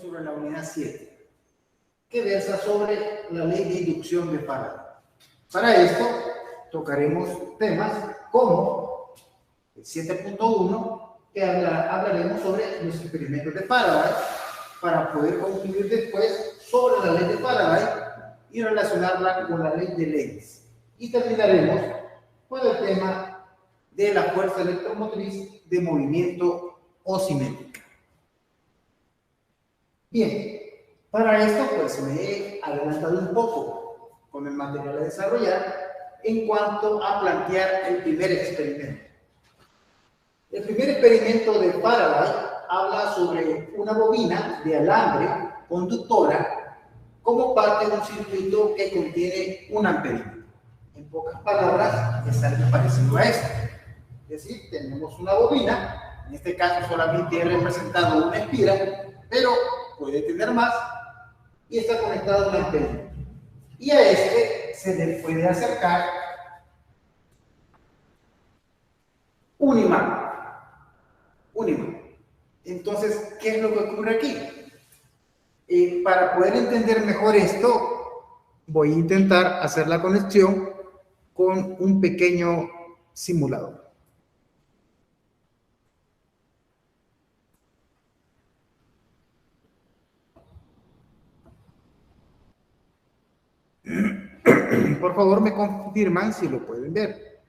sobre la unidad 7, que versa sobre la ley de inducción de Faraday. Para esto, tocaremos temas como el 7.1, que hablaremos sobre los experimentos de Faraday, para poder concluir después sobre la ley de Faraday y relacionarla con la ley de Lenz. Y terminaremos con el tema de la fuerza electromotriz de movimiento o simétrica. Bien, para esto pues me he adelantado un poco con el material a desarrollar en cuanto a plantear el primer experimento. El primer experimento de Faraday habla sobre una bobina de alambre conductora como parte de un circuito que contiene un amperímetro. En pocas palabras, es algo parecido a esto. Es decir, tenemos una bobina, en este caso solamente he representado una espira, pero puede tener más, y está conectado a un amperímetro. Y a este se le puede acercar un imán. Entonces, ¿qué es lo que ocurre aquí? Para poder entender mejor esto, voy a intentar hacer la conexión con un pequeño simulador. Por favor, me confirman si lo pueden ver.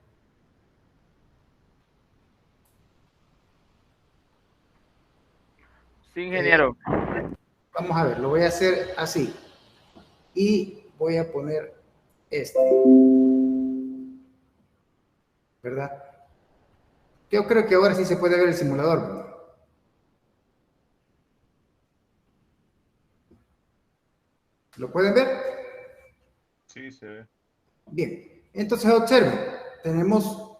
Sí, ingeniero. Vamos a ver, lo voy a hacer así. Y voy a poner este. ¿Verdad? Yo creo que ahora sí se puede ver el simulador, ¿verdad? ¿Lo pueden ver? Sí, se ve. Bien, entonces observen, tenemos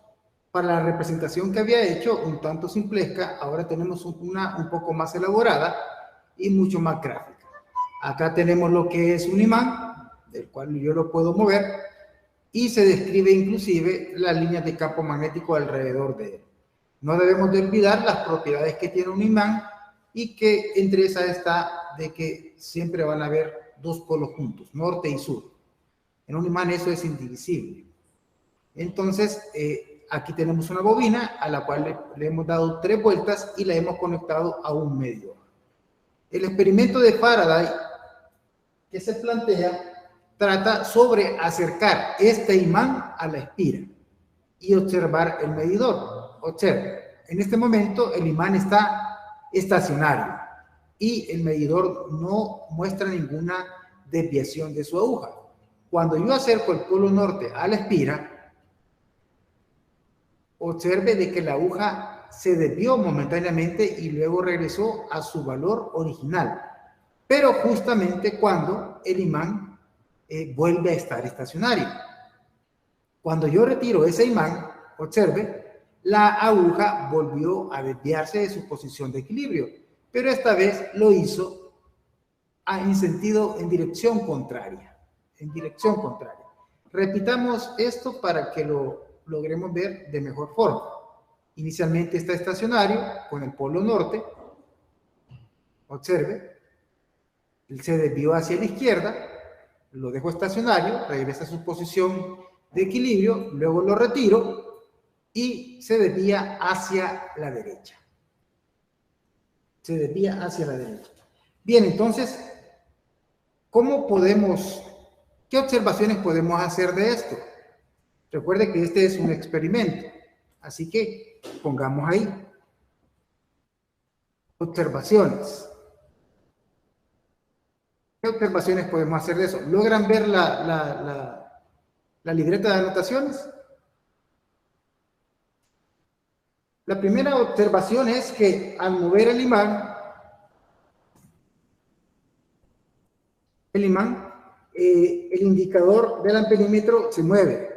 para la representación que había hecho un tanto simplesca, ahora tenemos una un poco más elaborada y mucho más gráfica. Acá tenemos lo que es un imán, del cual yo lo puedo mover, y se describe inclusive las líneas de campo magnético alrededor de él. No debemos de olvidar las propiedades que tiene un imán y que entre esas está de que siempre van a haber dos polos juntos, norte y sur. En un imán eso es indivisible. Entonces, aquí tenemos una bobina a la cual le hemos dado 3 vueltas y la hemos conectado a un medidor. El experimento de Faraday que se plantea trata sobre acercar este imán a la espira y observar el medidor. Observe, en este momento el imán está estacionario y el medidor no muestra ninguna desviación de su aguja. Cuando yo acerco el polo norte a la espira, observe de que la aguja se desvió momentáneamente y luego regresó a su valor original, pero justamente cuando el imán vuelve a estar estacionario. Cuando yo retiro ese imán, observe, la aguja volvió a desviarse de su posición de equilibrio, pero esta vez lo hizo en dirección contraria. Repitamos esto para que lo logremos ver de mejor forma. Inicialmente está estacionario con el polo norte. Observe, él se desvió hacia la izquierda, lo dejo estacionario, regresa a su posición de equilibrio, luego lo retiro y se desvía hacia la derecha. Bien, entonces, ¿qué observaciones podemos hacer de esto? Recuerde que este es un experimento, así que pongamos ahí observaciones. ¿Qué observaciones podemos hacer de eso? ¿Logran ver la libreta de anotaciones? La primera observación es que al mover el imán, el indicador del amperímetro se mueve.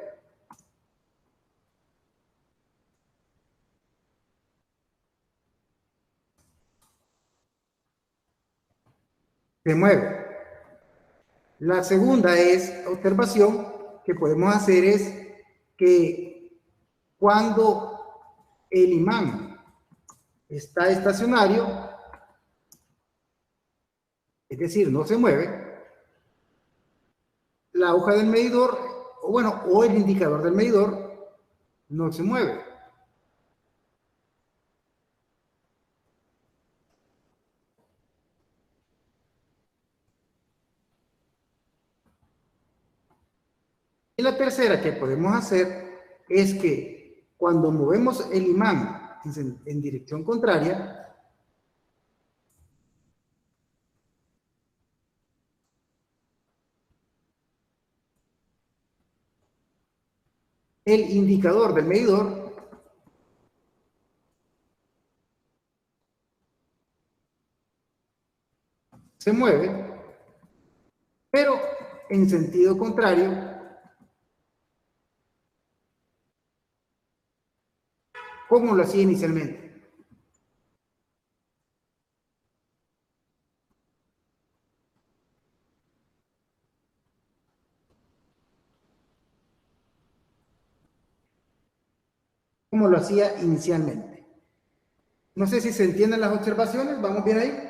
La segunda observación que podemos hacer es que cuando el imán está estacionario, es decir, no se mueve, la aguja del medidor, o bueno, o el indicador del medidor, no se mueve. Y la tercera que podemos hacer es que cuando movemos el imán en dirección contraria, el indicador del medidor se mueve, pero en sentido contrario como lo hacía inicialmente. Como lo hacía inicialmente. No sé si se entienden las observaciones, ¿vamos bien ahí?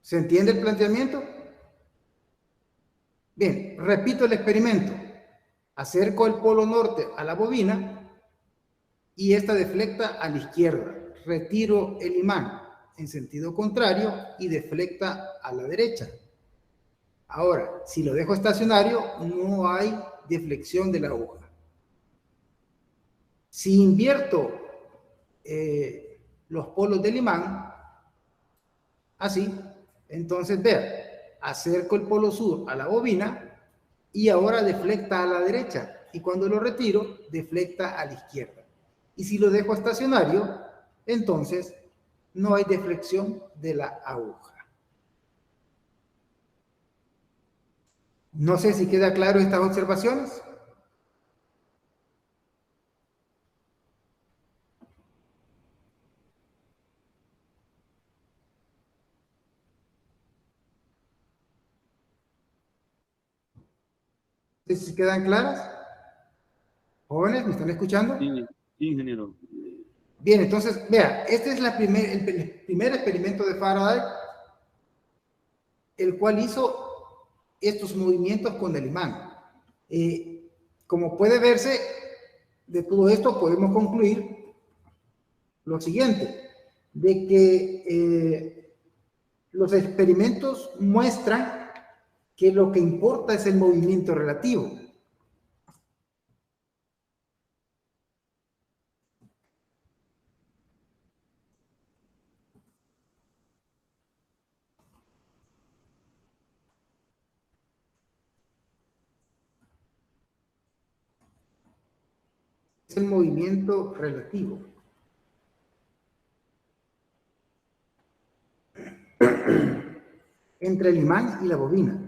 ¿Se entiende el planteamiento? Bien, repito el experimento. Acerco el polo norte a la bobina y esta deflecta a la izquierda. Retiro el imán en sentido contrario y deflecta a la derecha. Ahora, si lo dejo estacionario, no hay deflexión de la aguja. Si invierto los polos del imán, así, entonces vean, acerco el polo sur a la bobina y ahora deflecta a la derecha, y cuando lo retiro, deflecta a la izquierda. Y si lo dejo estacionario, entonces no hay deflexión de la aguja. No sé si queda claro estas observaciones. No sé si quedan claras. Jóvenes, ¿me están escuchando? Sí, ingeniero. Bien, entonces, vea, este es el primer experimento de Faraday, el cual hizo estos movimientos con el imán. Como puede verse, de todo esto podemos concluir lo siguiente, de que los experimentos muestran que lo que importa es el movimiento relativo. Es el movimiento relativo. Entre el imán y la bobina.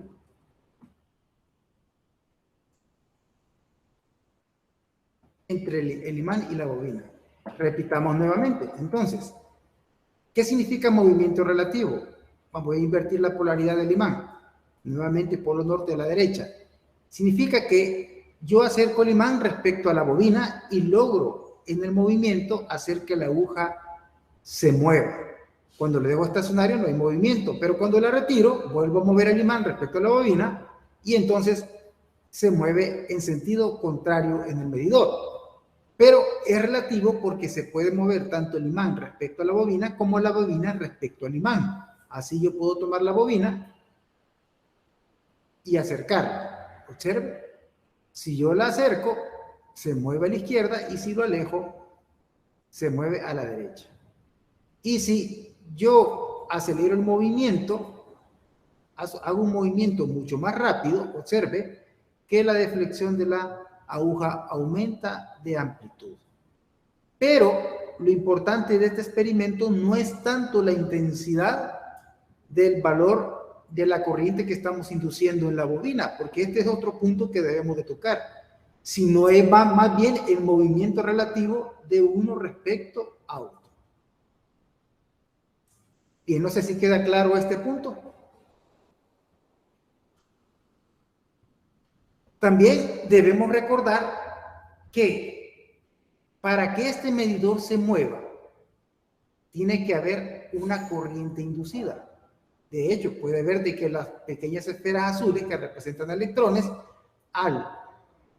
Entre el imán y la bobina. Repitamos nuevamente. Entonces, ¿qué significa movimiento relativo? Voy a invertir la polaridad del imán. Nuevamente, polo norte a la derecha. Significa que yo acerco el imán respecto a la bobina y logro en el movimiento hacer que la aguja se mueva. Cuando le dejo estacionario no hay movimiento, pero cuando la retiro, vuelvo a mover el imán respecto a la bobina y entonces se mueve en sentido contrario en el medidor. Pero es relativo porque se puede mover tanto el imán respecto a la bobina como la bobina respecto al imán. Así yo puedo tomar la bobina y acercarla. Observe, si yo la acerco, se mueve a la izquierda y si lo alejo, se mueve a la derecha. Y si yo acelero el movimiento, hago un movimiento mucho más rápido, observe que la deflexión de la aguja aumenta de amplitud. Pero lo importante de este experimento no es tanto la intensidad del valor de la corriente que estamos induciendo en la bobina, porque este es otro punto que debemos de tocar, sino es más bien el movimiento relativo de uno respecto a otro. Bien, no sé si queda claro este punto. También debemos recordar que para que este medidor se mueva, tiene que haber una corriente inducida. De hecho, puede ver de que las pequeñas esferas azules que representan electrones, al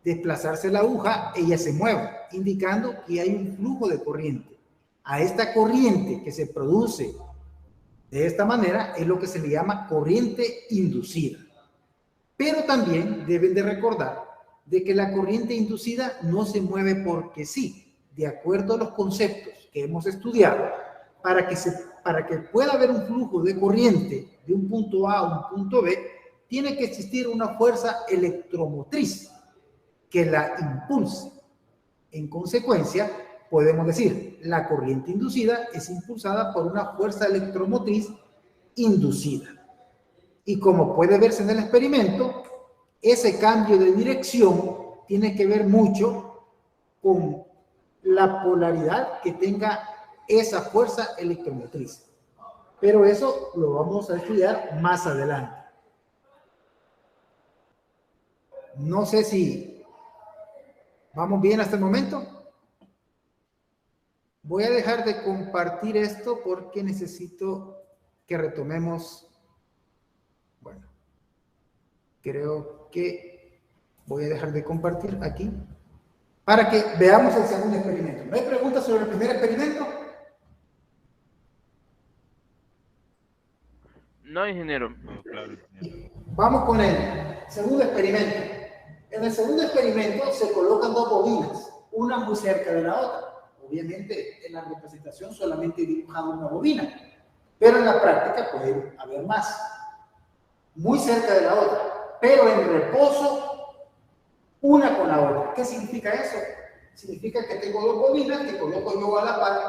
desplazarse la aguja, ellas se mueven, indicando que hay un flujo de corriente. A esta corriente que se produce de esta manera es lo que se le llama corriente inducida. Pero también deben de recordar de que la corriente inducida no se mueve porque sí, de acuerdo a los conceptos que hemos estudiado, para que pueda haber un flujo de corriente de un punto A a un punto B, tiene que existir una fuerza electromotriz que la impulse. En consecuencia, podemos decir, la corriente inducida es impulsada por una fuerza electromotriz inducida. Y como puede verse en el experimento, ese cambio de dirección tiene que ver mucho con la polaridad que tenga esa fuerza electromotriz. Pero eso lo vamos a estudiar más adelante. No sé si vamos bien hasta el momento. Voy a dejar de compartir esto porque necesito que retomemos. Bueno, creo que voy a dejar de compartir aquí para que veamos el segundo experimento. ¿No hay preguntas sobre el primer experimento? No, ingeniero. No, claro, ingeniero. Vamos con el segundo experimento. En el segundo experimento se colocan dos bobinas, una muy cerca de la otra. Obviamente en la representación solamente he dibujado una bobina, pero en la práctica puede haber más. Muy cerca de la otra, pero en reposo una con la otra. ¿Qué significa eso? Significa que tengo dos bobinas que coloco yo a la par,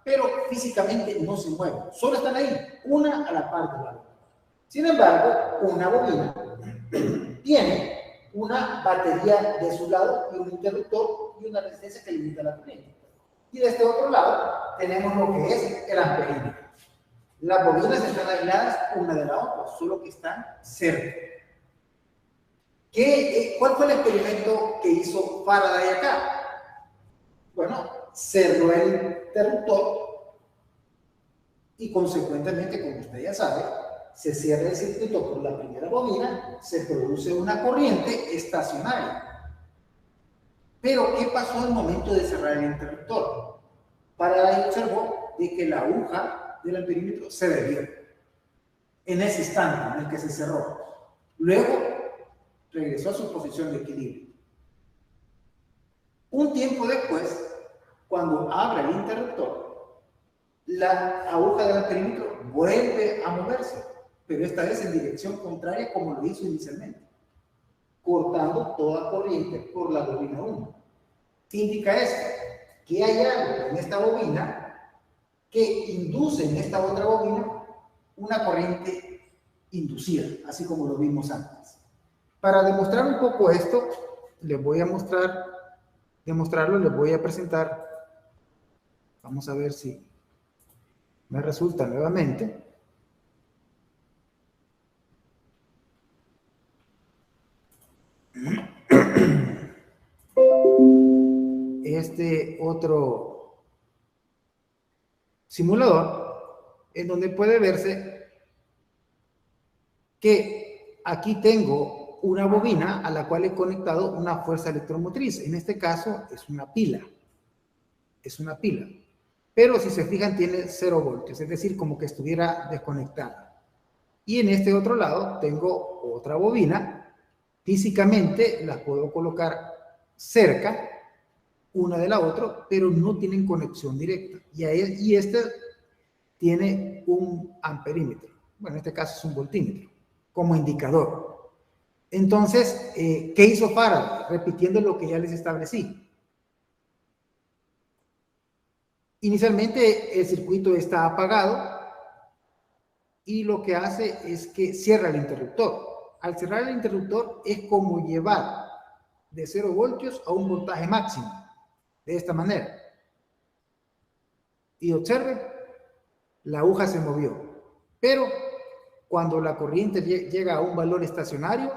pero físicamente no se mueven. Solo están ahí, una a la par de la otra. Sin embargo, una bobina tiene una batería de su lado y un interruptor y una resistencia que limita la corriente. Y de este otro lado tenemos lo que es el amperímetro. Las bobinas están aisladas una de la otra, solo que están cerca. ¿Cuál fue el experimento que hizo Faraday acá? Bueno, cerró el interruptor y consecuentemente, como usted ya sabe, se cierra el circuito por la primera bobina, se produce una corriente estacionaria. Pero, ¿qué pasó al momento de cerrar el interruptor? Faraday observó de que la aguja del amperímetro se desvió en ese instante en el que se cerró. Luego, regresó a su posición de equilibrio. Un tiempo después, cuando abre el interruptor, la aguja del amperímetro vuelve a moverse, pero esta vez en dirección contraria como lo hizo inicialmente, cortando toda corriente por la bobina 1. ¿Qué indica esto? Que hay algo en esta bobina que induce en esta otra bobina una corriente inducida, así como lo vimos antes. Para demostrar un poco esto, les voy a demostrarlo, les voy a presentar. Vamos a ver si me resulta nuevamente. Este otro simulador en donde puede verse que aquí tengo una bobina a la cual he conectado una fuerza electromotriz. En este caso es una pila. Es una pila. Pero si se fijan tiene 0 voltios, es decir, como que estuviera desconectada. Y en este otro lado tengo otra bobina. Físicamente las puedo colocar cerca una de la otra, pero no tienen conexión directa. Y este tiene un amperímetro. Bueno, en este caso es un voltímetro, como indicador. Entonces, ¿qué hizo Faraday? Repitiendo lo que ya les establecí. Inicialmente el circuito está apagado y lo que hace es que cierra el interruptor. Al cerrar el interruptor es como llevar de 0 voltios a un voltaje máximo, de esta manera. Y observen, la aguja se movió, pero cuando la corriente llega a un valor estacionario,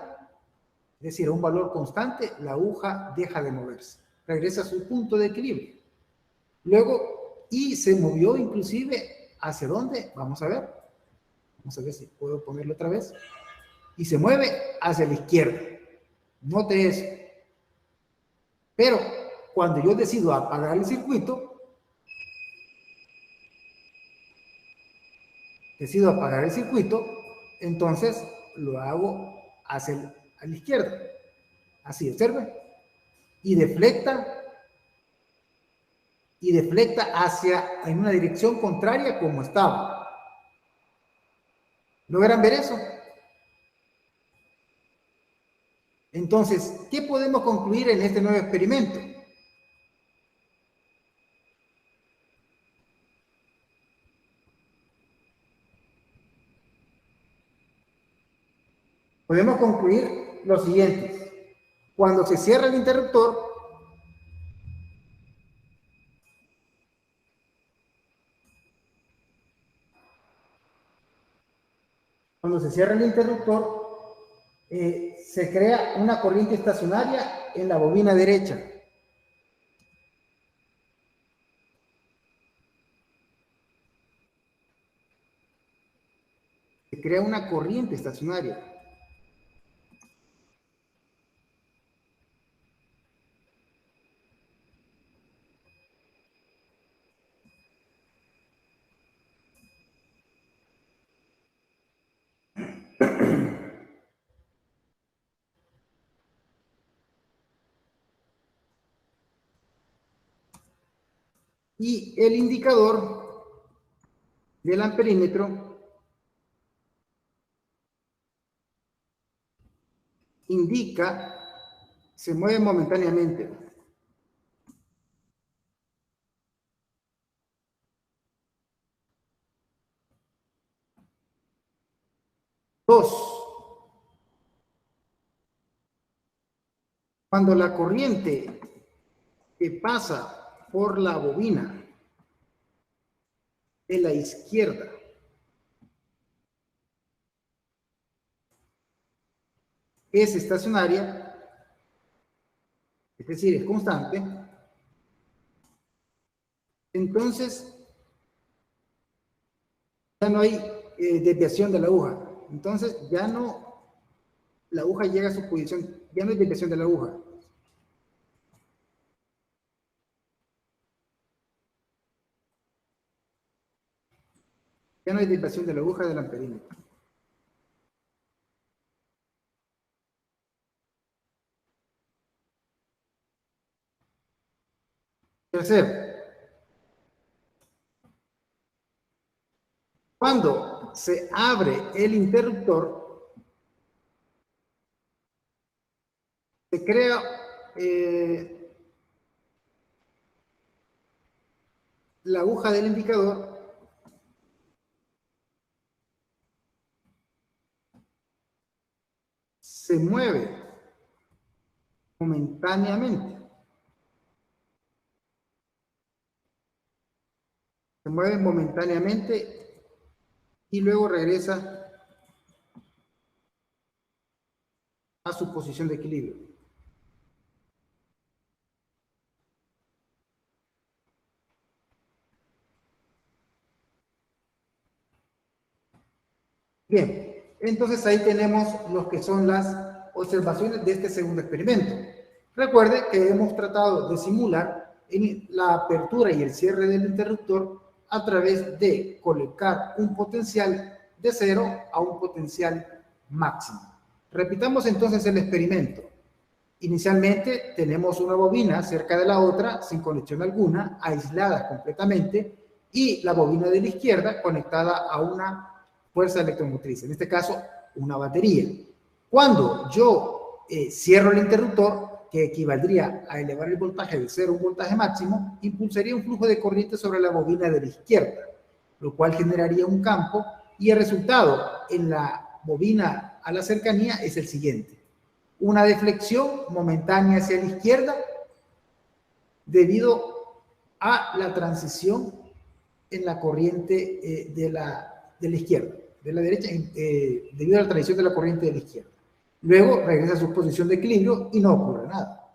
es decir, a un valor constante, la aguja deja de moverse, regresa a su punto de equilibrio. Luego, y se movió inclusive, ¿hacia dónde? Vamos a ver. Vamos a ver si puedo ponerlo otra vez. Y se mueve hacia la izquierda. Note eso. Pero cuando yo decido apagar el circuito, entonces lo hago a la izquierda. Así, observe. Y deflecta en una dirección contraria como estaba. ¿Logran ver eso? Entonces, ¿qué podemos concluir en este nuevo experimento? Podemos concluir lo siguiente. Cuando se cierra el interruptor, se crea una corriente estacionaria en la bobina derecha. Se crea una corriente estacionaria. Y el indicador del amperímetro indica, se mueve momentáneamente. Cuando la corriente que pasa por la bobina de la izquierda es estacionaria, es decir, es constante, entonces ya no hay desviación de la aguja. Entonces ya no, la aguja llega a su posición, ya no hay desviación de la aguja. Ya no hay desviación de la aguja del amperímetro. Tercero, cuando se abre el interruptor, se crea la aguja del indicador se mueve momentáneamente. Se mueve momentáneamente y luego regresa a su posición de equilibrio. Bien, entonces ahí tenemos lo que son las observaciones de este segundo experimento. Recuerde que hemos tratado de simular la apertura y el cierre del interruptor a través de colocar un potencial de 0 a un potencial máximo. Repitamos entonces el experimento. Inicialmente tenemos una bobina cerca de la otra, sin conexión alguna, aisladas completamente, y la bobina de la izquierda conectada a una fuerza electromotriz, en este caso una batería. Cuando yo cierro el interruptor, que equivaldría a elevar el voltaje de 0 a un voltaje máximo, impulsaría un flujo de corriente sobre la bobina de la izquierda, lo cual generaría un campo, y el resultado en la bobina a la cercanía es el siguiente: una deflexión momentánea hacia la izquierda debido a la transición en la corriente de la izquierda, de la derecha, debido a la transición de la corriente de la izquierda. Luego regresa a su posición de equilibrio y no ocurre nada.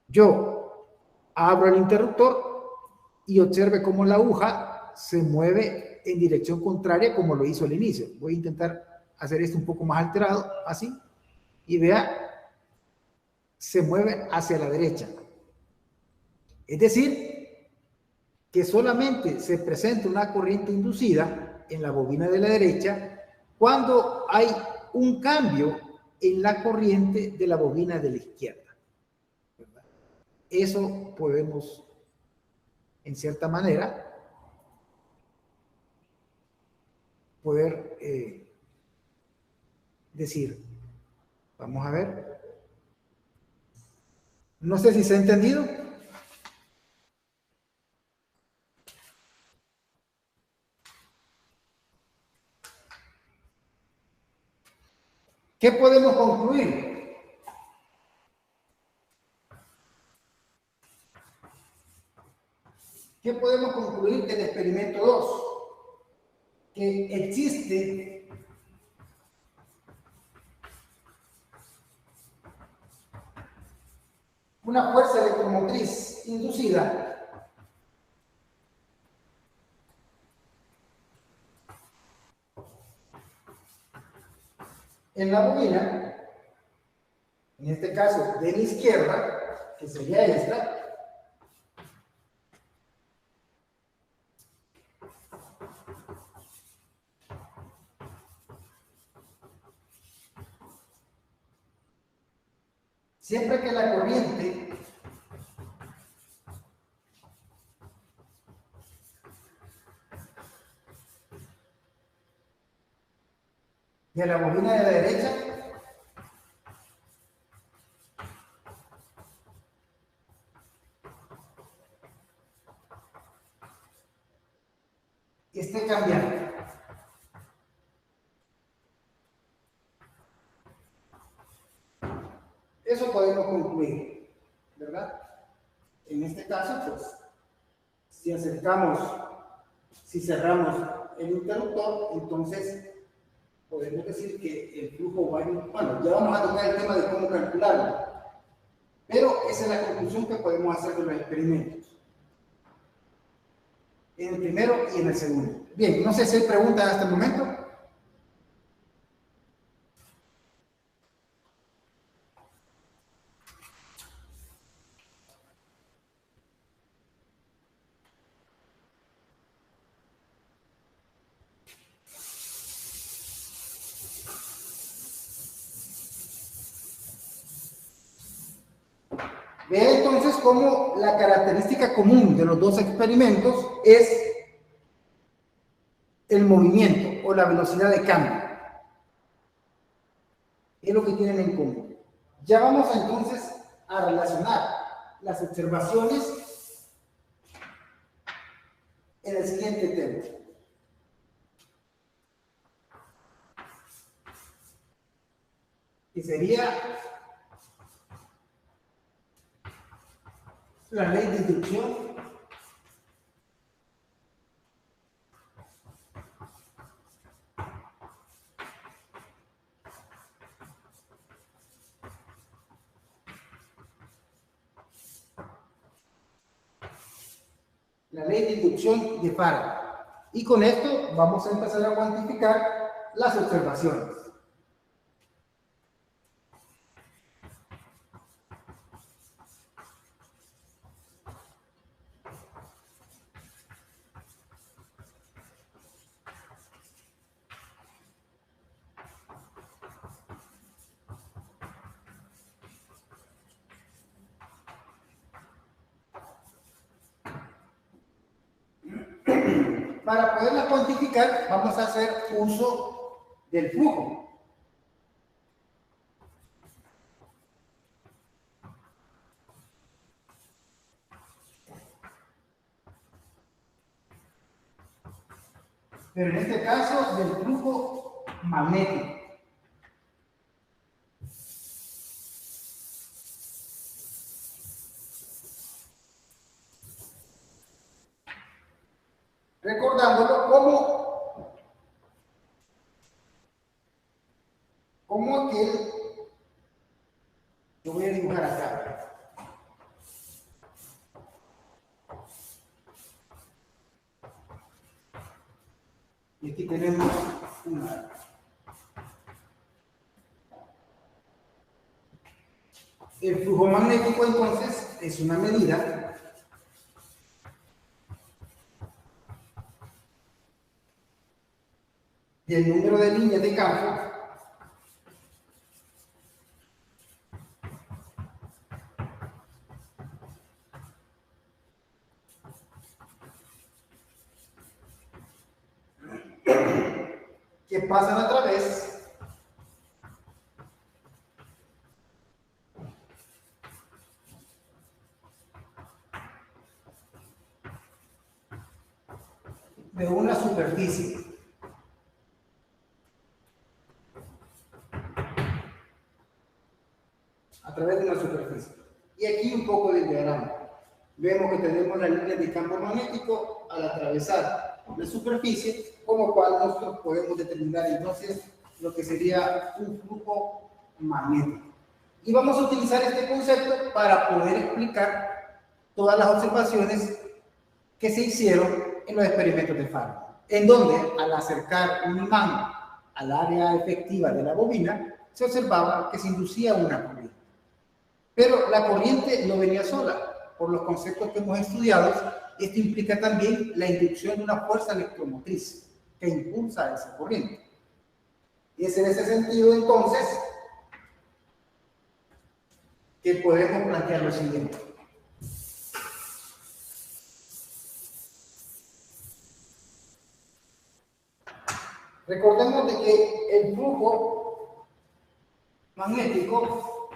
Yo abro el interruptor y observe cómo la aguja se mueve en dirección contraria como lo hizo al inicio. Voy a intentar hacer esto un poco más alterado, así, y vea, se mueve hacia la derecha. Es decir, que solamente se presenta una corriente inducida en la bobina de la derecha cuando hay un cambio en la corriente de la bobina de la izquierda. ¿Verdad? Eso podemos, en cierta manera, poder decir. Vamos a ver. No sé si se ha entendido. ¿Qué podemos concluir? ¿Qué podemos concluir del experimento 2? Que existe una fuerza electromotriz inducida en la bobina, en este caso de la izquierda, que sería esta, siempre que la corriente de la bobina de la derecha esté cambiando. Eso podemos concluir, ¿verdad? En este caso, pues, si acercamos, si cerramos el interruptor, entonces podemos decir que el flujo va a ir, bueno, ya vamos a tocar el tema de cómo calcularlo, pero esa es la conclusión que podemos hacer de los experimentos, en el primero y en el segundo. Bien, no sé si hay preguntas hasta el momento. Ve entonces cómo la característica común de los dos experimentos es el movimiento o la velocidad de cambio. Es lo que tienen en común. Ya vamos entonces a relacionar las observaciones en el siguiente tema. Que sería la ley de inducción de Faraday. Y con esto vamos a empezar a cuantificar las observaciones. Para poderla cuantificar, vamos a hacer uso del flujo. Pero en este caso, del flujo magnético. Recordándolo como aquel Y aquí tenemos una. El flujo magnético, entonces, es una medida del número de líneas de campo que pasan a través de una superficie. A través de una superficie. Y aquí un poco del diagrama. Vemos que tenemos la línea de campo magnético al atravesar la superficie, como cual nosotros podemos determinar entonces lo que sería un flujo magnético. Y vamos a utilizar este concepto para poder explicar todas las observaciones que se hicieron en los experimentos de Faraday, en donde al acercar un imán al área efectiva de la bobina, se observaba que se inducía una corriente. Pero la corriente no venía sola. Por los conceptos que hemos estudiado, esto implica también la inducción de una fuerza electromotriz que impulsa a esa corriente. Y es en ese sentido, entonces, que podemos plantear lo siguiente. Recordemos de que el flujo magnético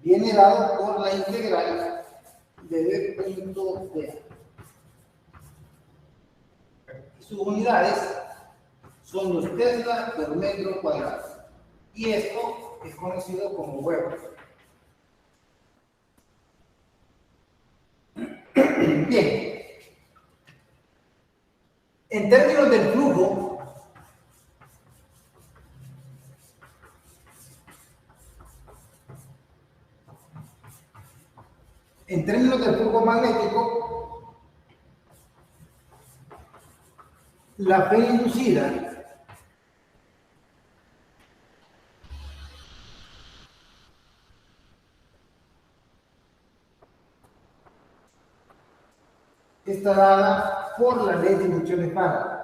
viene dado por la integral de B punto de A. Sus unidades son los Tesla por metro cuadrado. Y esto es conocido como Weber. Bien. En términos del flujo, magnético, la P inducida está dada por la ley de inducción de Faraday.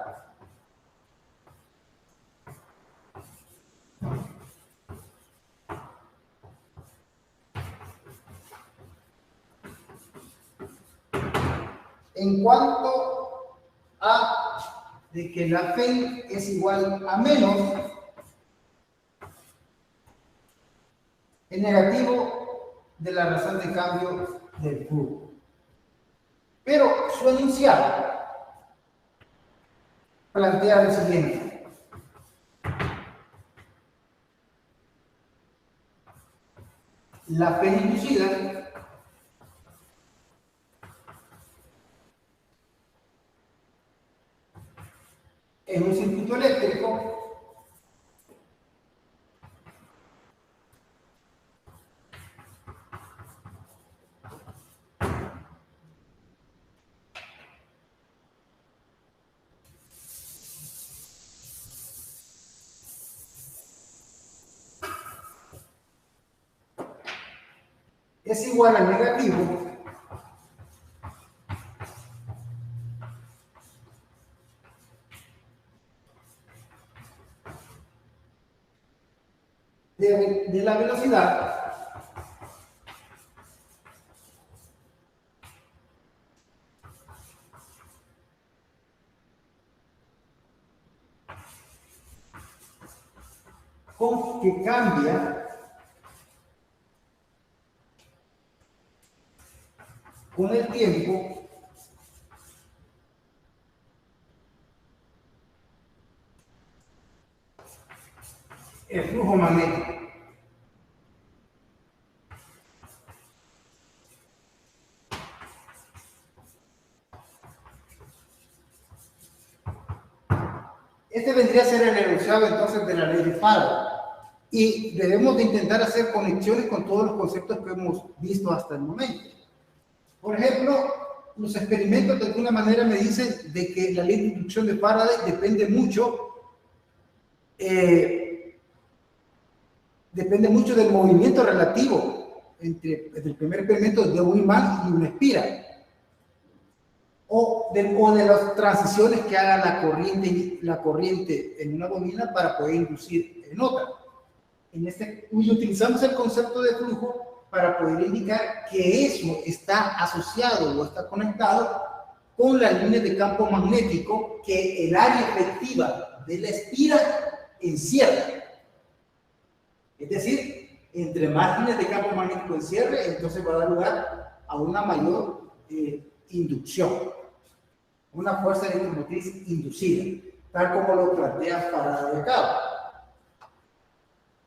En cuanto a de que la P es igual a menos, el negativo de la razón de cambio del flujo. Pero su enunciado plantea lo siguiente. La P inducida en un circuito eléctrico es igual al negativo de la velocidad con que cambia con el tiempo el flujo magnético. Este vendría a ser el enunciado entonces de la ley de Faraday. Y debemos de intentar hacer conexiones con todos los conceptos que hemos visto hasta el momento. Por ejemplo, los experimentos de alguna manera me dicen de que la ley de inducción de Faraday depende mucho del movimiento relativo entre el primer experimento de un imán y una espira, o de las transiciones que haga la corriente en una bobina para poder inducir en otra. Y utilizamos el concepto de flujo para poder indicar que eso está asociado o está conectado con las líneas de campo magnético que el área efectiva de la espira encierra. Es decir, entre más líneas de campo magnético encierre, entonces va a dar lugar a una mayor inducción, una fuerza electromotriz inducida, tal como lo plantea Faraday acá,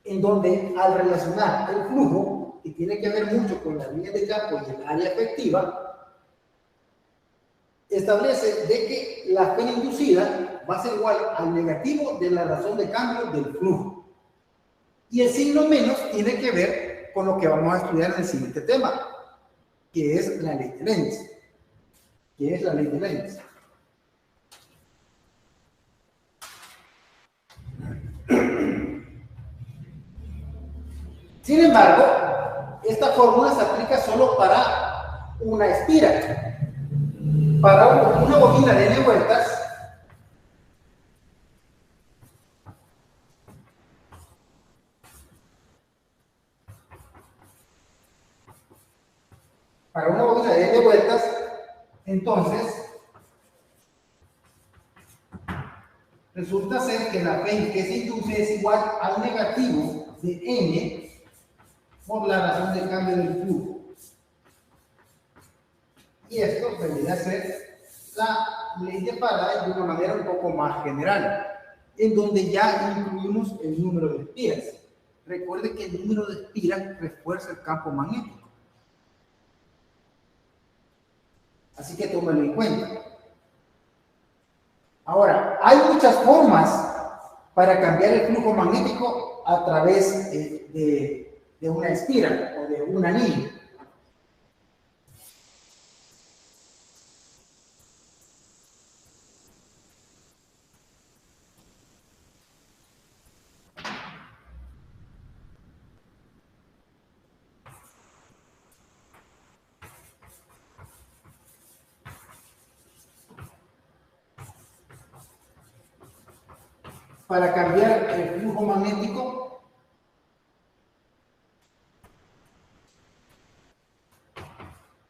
en donde al relacionar el flujo, que tiene que ver mucho con las líneas de campo y el área efectiva, establece de que la P inducida va a ser igual al negativo de la razón de cambio del flujo. Y el signo menos tiene que ver con lo que vamos a estudiar en el siguiente tema, que es la ley de Lenz. Sin embargo, esta fórmula se aplica solo para una espira. Para una bobina de N vueltas, entonces resulta ser que la P que se induce es igual al negativo de N por la razón del cambio del flujo. Y esto debería ser la ley de Faraday de una manera un poco más general, en donde ya incluimos el número de espiras. Recuerde que el número de espiras refuerza el campo magnético. Así que tómelo en cuenta. Ahora, hay muchas formas para cambiar el flujo magnético a través de una espira o de un anillo. Para cambiar el flujo magnético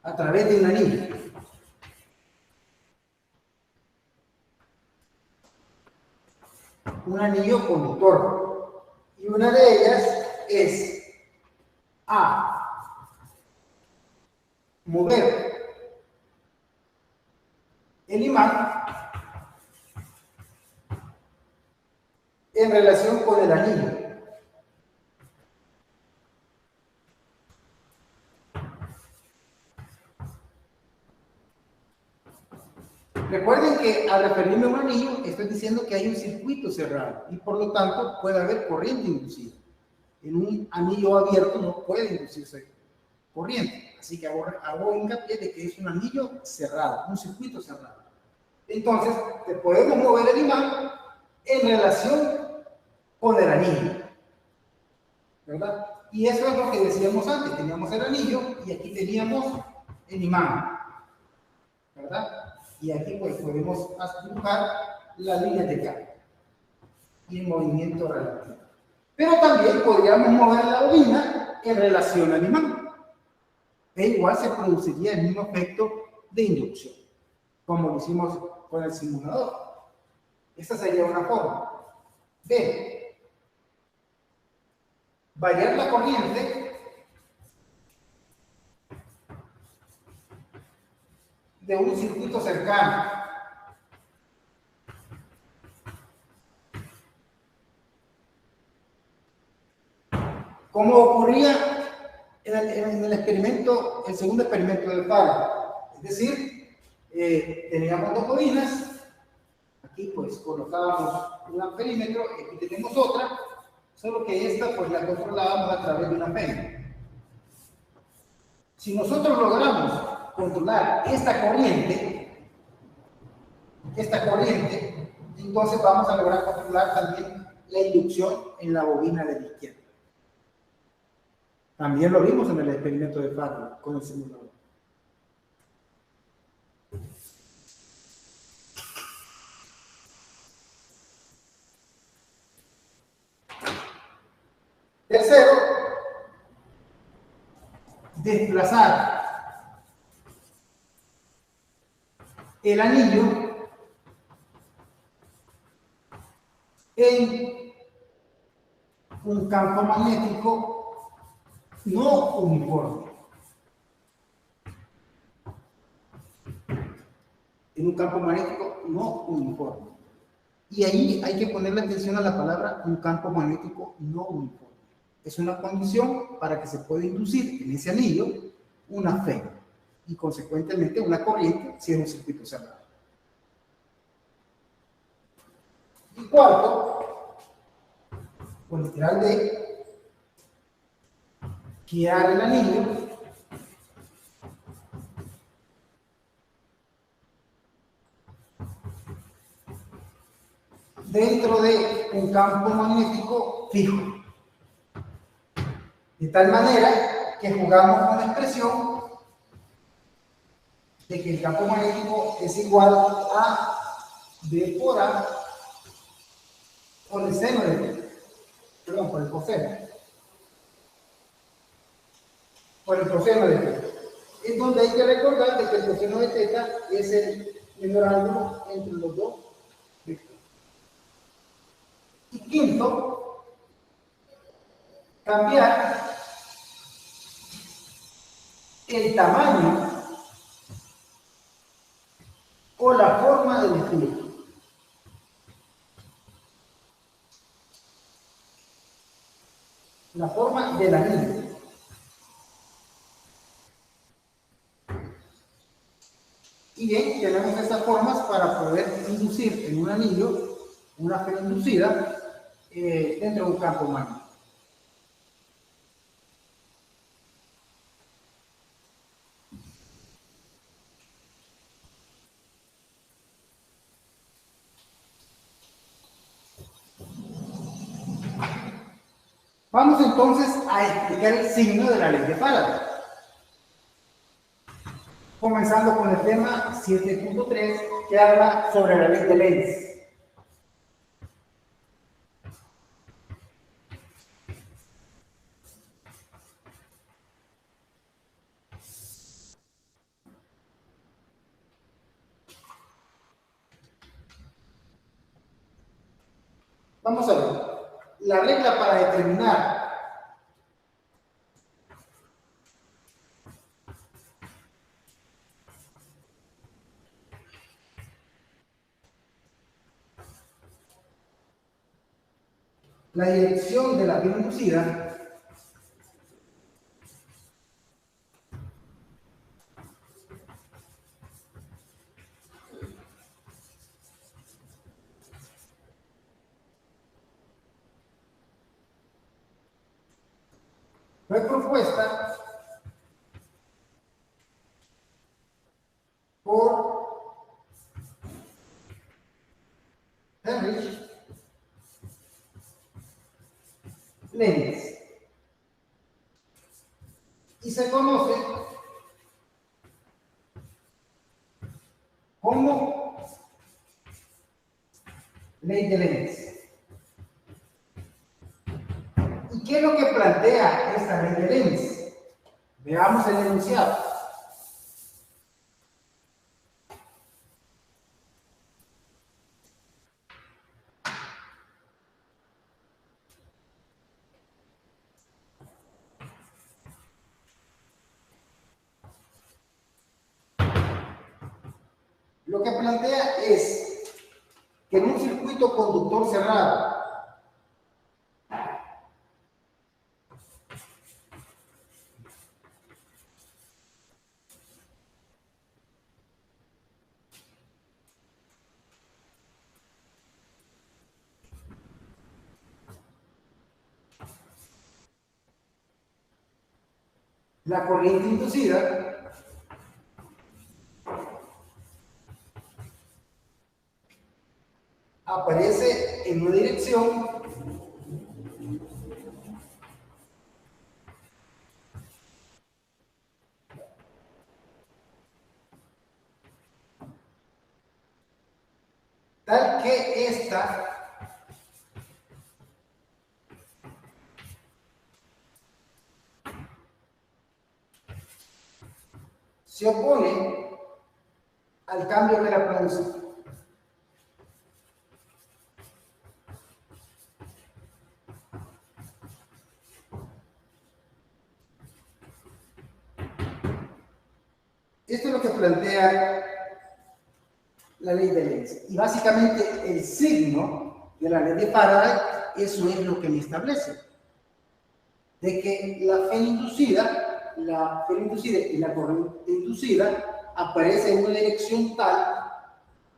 a través de un anillo. Un anillo conductor. Y una de ellas es A. Mover el imán en relación con el anillo. Recuerden que al referirme a un anillo estoy diciendo que hay un circuito cerrado y por lo tanto puede haber corriente inducida. En un anillo abierto no puede inducirse corriente, así que hago hincapié de que es un anillo cerrado, un circuito cerrado. Entonces, te podemos mover el imán en relación con el anillo, ¿verdad? Y eso es lo que decíamos antes, teníamos el anillo y aquí teníamos el imán, ¿verdad? Y aquí pues podemos dibujar la línea de cambio y el movimiento relativo. Pero también podríamos mover la bobina en relación al imán. E igual se produciría el mismo efecto de inducción, como lo hicimos con el simulador. Esta sería una forma. B. Variar la corriente de un circuito cercano. Como ocurría en el experimento, el segundo experimento del Faraday. Es decir, teníamos dos bobinas, aquí pues colocábamos un amperímetro, y aquí tenemos otra, solo que esta pues la controlábamos a través de una pena. Si nosotros logramos controlar esta corriente, entonces vamos a lograr controlar también la inducción en la bobina de la izquierda. También lo vimos en el experimento de Faraday con el simulador. Tercero, desplazar el anillo en un campo magnético no uniforme. En un campo magnético no uniforme. Y ahí hay que ponerle atención a la palabra un campo magnético no uniforme. Es una condición para que se pueda inducir en ese anillo una fe y consecuentemente una corriente si es un circuito cerrado. Y cuarto, con literal D, guiar el anillo dentro de un campo magnético fijo. De tal manera que jugamos con la expresión de que el campo magnético es igual a D por A por el seno de θ. Perdón, por el coseno. Por el coseno de θ. En donde hay que recordar que el coseno de θ es el menor ángulo entre los dos vectores. Y quinto, cambiar el tamaño o la forma del fluido. La forma del anillo. Y bien, tenemos estas formas para poder inducir en un anillo una fe inducida dentro de un campo magnético. Vamos entonces a explicar el signo de la ley de Faraday. Comenzando con el tema 7.3 que habla sobre la ley de Lenz. Vamos a ver. La regla para determinar la dirección de la vía inducida fue propuesta por Heinrich Lenz y se conoce como ley de Lenz. ¿Y qué es lo que plantea esta ley de Lenz? Veamos el enunciado. Lo que plantea es que en un circuito conductor cerrado la corriente inducida aparece en una dirección tal que esta se opone al cambio que la produce. Esto es lo que plantea la ley de Lenz. Y básicamente el signo de la ley de Faraday, eso es lo que me establece. De que la fe inducida y la corriente inducida aparece en una dirección tal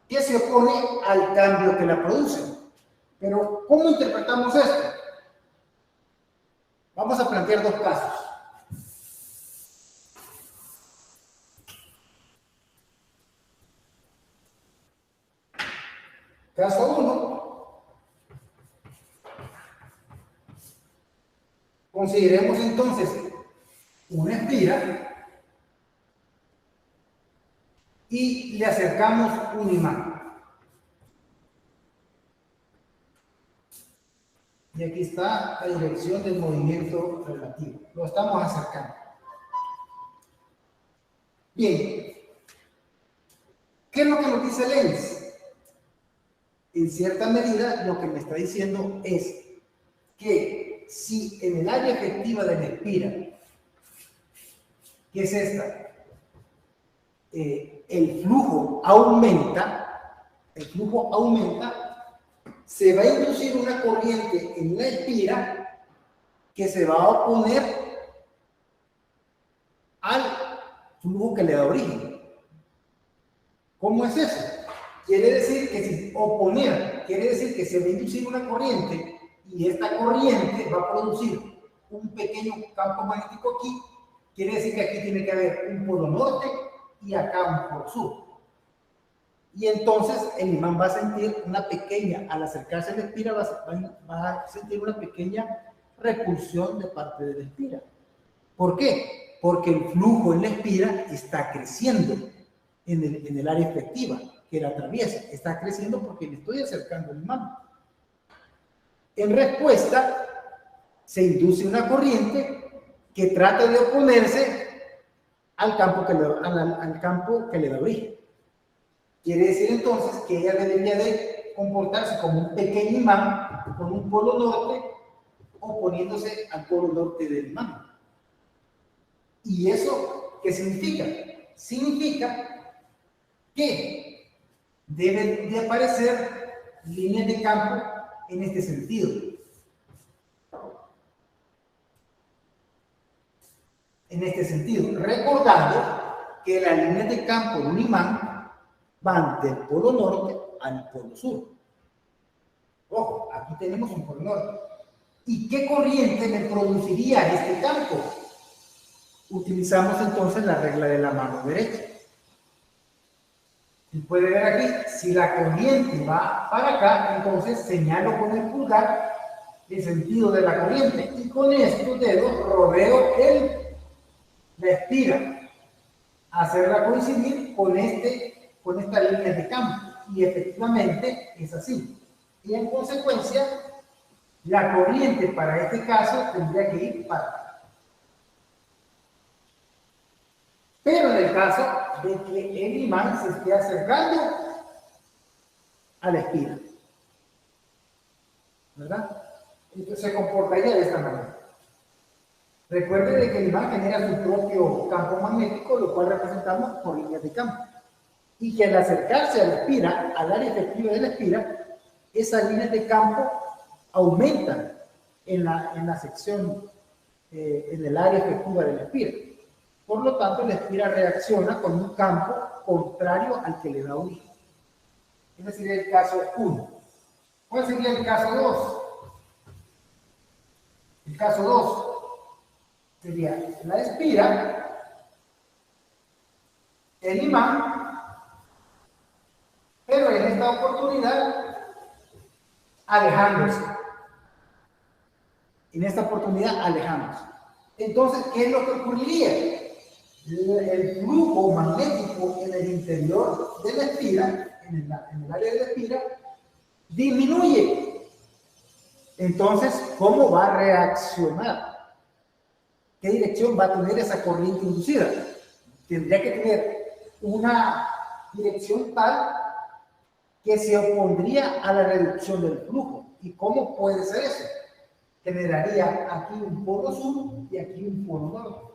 que se opone al cambio que la produce. Pero, ¿cómo interpretamos esto? Vamos a plantear dos casos. Caso 1, consideremos entonces una espira y le acercamos un imán. Y aquí está la dirección del movimiento relativo. Lo estamos acercando. Bien. ¿Qué es lo que nos dice Lenz? En cierta medida, lo que me está diciendo es que si en el área efectiva de la espira, que es esta, el flujo aumenta, se va a inducir una corriente en la espira que se va a oponer al flujo que le da origen. ¿Cómo es eso? Quiere decir que si oponer, quiere decir que se va a inducir una corriente y esta corriente va a producir un pequeño campo magnético aquí, quiere decir que aquí tiene que haber un polo norte y acá un polo sur. Y entonces el imán va a sentir una pequeña, al acercarse a la espira, va a sentir una pequeña repulsión de parte de la espira. ¿Por qué? Porque el flujo en la espira está creciendo en el área efectiva que la atraviesa. Está creciendo porque le estoy acercando el imán. En respuesta, se induce una corriente que trata de oponerse al campo que le da origen. Quiere decir entonces que ella debería de comportarse como un pequeño imán con un polo norte oponiéndose al polo norte del imán. ¿Y eso qué significa? Significa que deben de aparecer líneas de campo en este sentido. Recordando que las líneas de campo de un imán van del polo norte al polo sur. Ojo, aquí tenemos un polo norte. ¿Y qué corriente me produciría este campo? Utilizamos entonces la regla de la mano derecha. Y puede ver aquí, si la corriente va para acá, entonces señalo con el pulgar el sentido de la corriente y con estos dedos rodeo la espira, hacerla coincidir con esta línea de campo. Y efectivamente es así. Y en consecuencia, la corriente para este caso tendría que ir para acá. Pero en el caso de que el imán se esté acercando a la espira, ¿verdad? Entonces se comportaría de esta manera. Recuerden de que el imán genera su propio campo magnético, lo cual representamos por líneas de campo. Y que al acercarse a la espira, al área efectiva de la espira, esas líneas de campo aumentan en la sección, en el área efectiva de la espira. Por lo tanto, la espira reacciona con un campo contrario al que le da origen. Ese sería el caso 1. ¿Cuál sería el caso 2? El caso 2 sería la espira, el imán, pero en esta oportunidad alejándose. En esta oportunidad, alejándose. Entonces, ¿qué es lo que ocurriría? El flujo magnético en el interior de la espira, en el área de la espira, disminuye. Entonces, ¿cómo va a reaccionar? ¿Qué dirección va a tener esa corriente inducida? Tendría que tener una dirección tal que se opondría a la reducción del flujo. ¿Y cómo puede ser eso? Generaría aquí un polo sur y aquí un polo norte.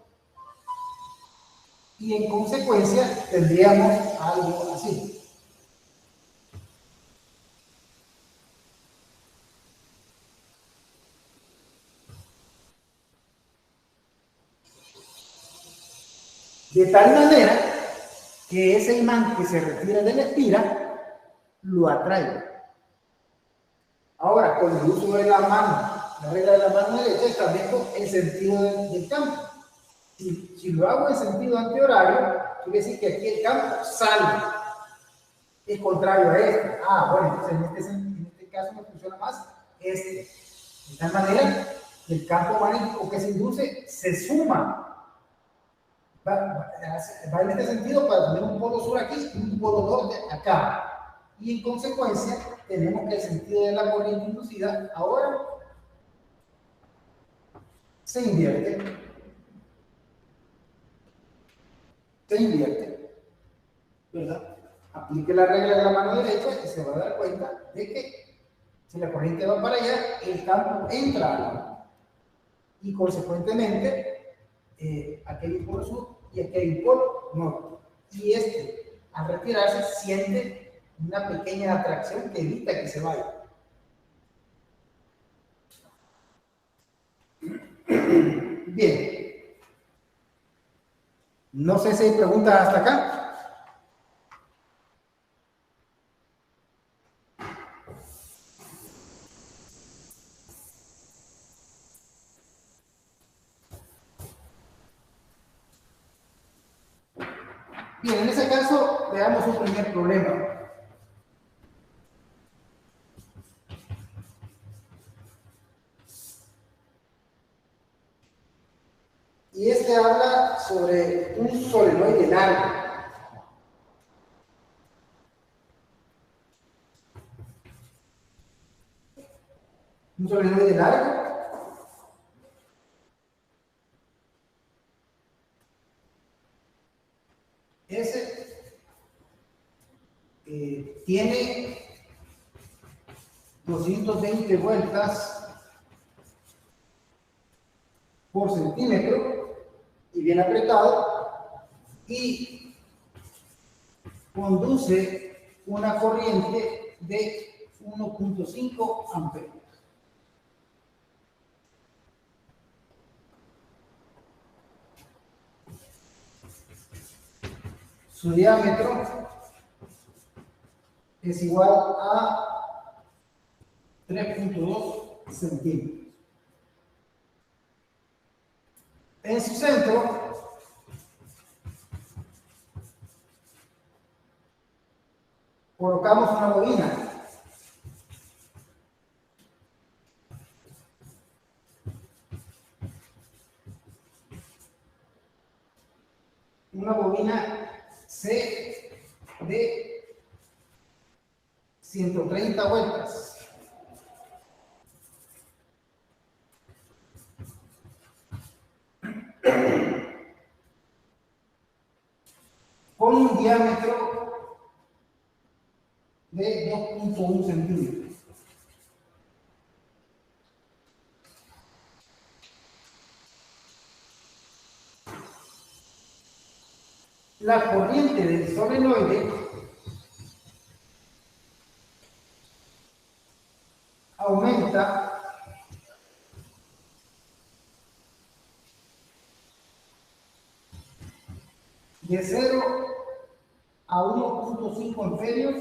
Y en consecuencia tendríamos algo así. De tal manera que ese imán que se retira de la espira lo atrae. Ahora, con el uso de la mano, la regla de la mano derecha, establezco el sentido del campo. Si lo hago en sentido antihorario, quiere decir que aquí el campo sale. Es contrario a este. Bueno, entonces en este caso me funciona más este. De tal manera que el campo magnético que se induce se suma. Va en este sentido para tener un polo sur aquí y un polo norte acá. Y en consecuencia, tenemos que el sentido de la corriente inducida ahora se invierte. ¿Verdad? Aplique la regla de la mano derecha y se va a dar cuenta de que si la corriente va para allá, el campo entra a la, y consecuentemente aquí hay un polo sur y aquí hay un polo norte. Y este, al retirarse, siente una pequeña atracción que evita que se vaya. Bien. No sé si hay preguntas hasta acá. Bien, en ese caso, veamos un primer problema. Y este habla sobre un solenoide largo. Un solenoide largo. Ese tiene 220 vueltas por centímetro y bien apretado y conduce una corriente de 1.5 amperios. Su diámetro es igual a 3.2 centímetros. En su centro colocamos una bobina. Una bobina C de 130 vueltas. Con un diámetro de 2.1 centímetros. La corriente del solenoide aumenta de 0 a 1.5 amperios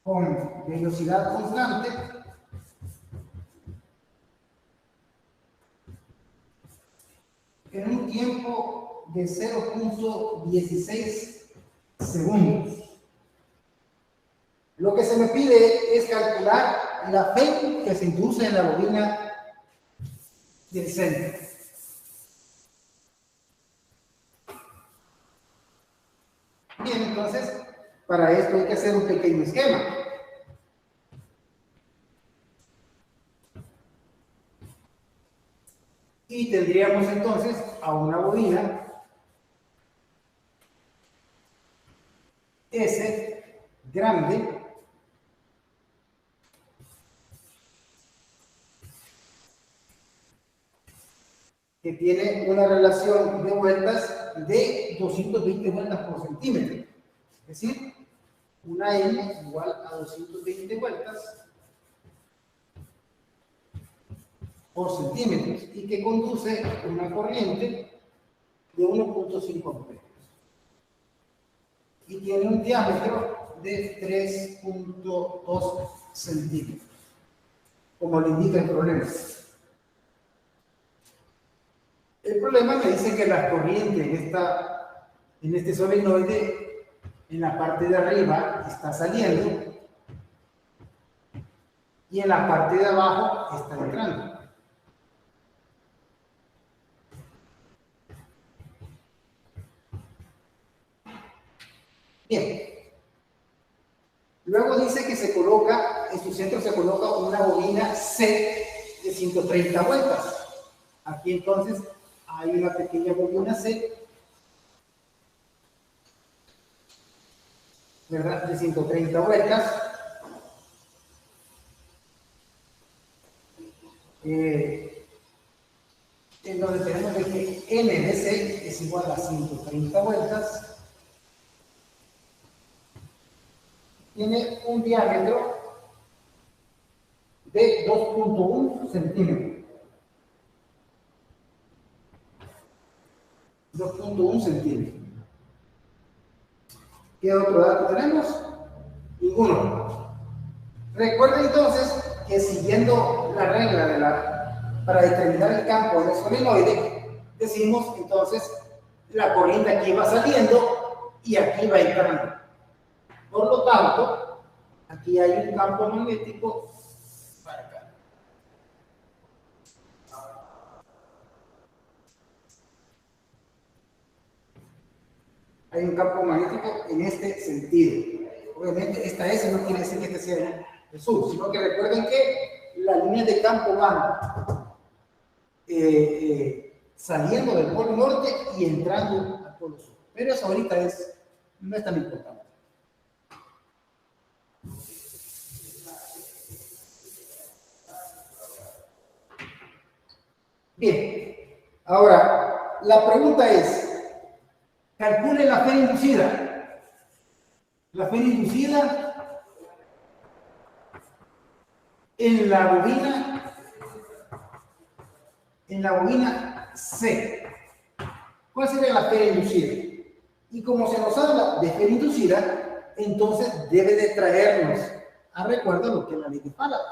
con velocidad constante en un tiempo de 0.16 segundos. Lo que se me pide es calcular la FEM que se induce en la bobina del centro. Bien, entonces, para esto hay que hacer un pequeño esquema. Y tendríamos entonces a una bobina S grande que tiene una relación de vueltas de 220 vueltas por centímetro. Es decir, una M igual a 220 vueltas por centímetros y que conduce una corriente de 1.5 amperes. Y tiene un diámetro de 3.2 centímetros, como le indica el problema. El problema me dice que la corriente en este solenoide, en la parte de arriba, está saliendo y en la parte de abajo está entrando. Bien. Luego dice que se coloca, en su centro se coloca una bobina C de 130 vueltas. Aquí entonces hay una pequeña bobina C, ¿verdad? De 130 vueltas. En donde tenemos de que N de C es igual a 130 vueltas. Tiene un diámetro de 2.1 centímetros. 2.1 centímetros. ¿Qué otro dato tenemos? Ninguno. Recuerden entonces que siguiendo la regla para determinar el campo del solenoide, decimos entonces la corriente aquí va saliendo y aquí va entrando. Por lo tanto, aquí hay un campo magnético para acá. Hay un campo magnético en este sentido. Obviamente, esta S no quiere decir que este sea el sur, sino que recuerden que las líneas de campo van saliendo del polo norte y entrando al polo sur. Pero eso ahorita no es tan importante. Bien, ahora la pregunta es, calcule la fe inducida. La fe inducida en la bobina C. ¿Cuál sería la fe inducida? Y como se nos habla de fe inducida, entonces debe de traernos a recuerdo lo que es la ley de Faraday.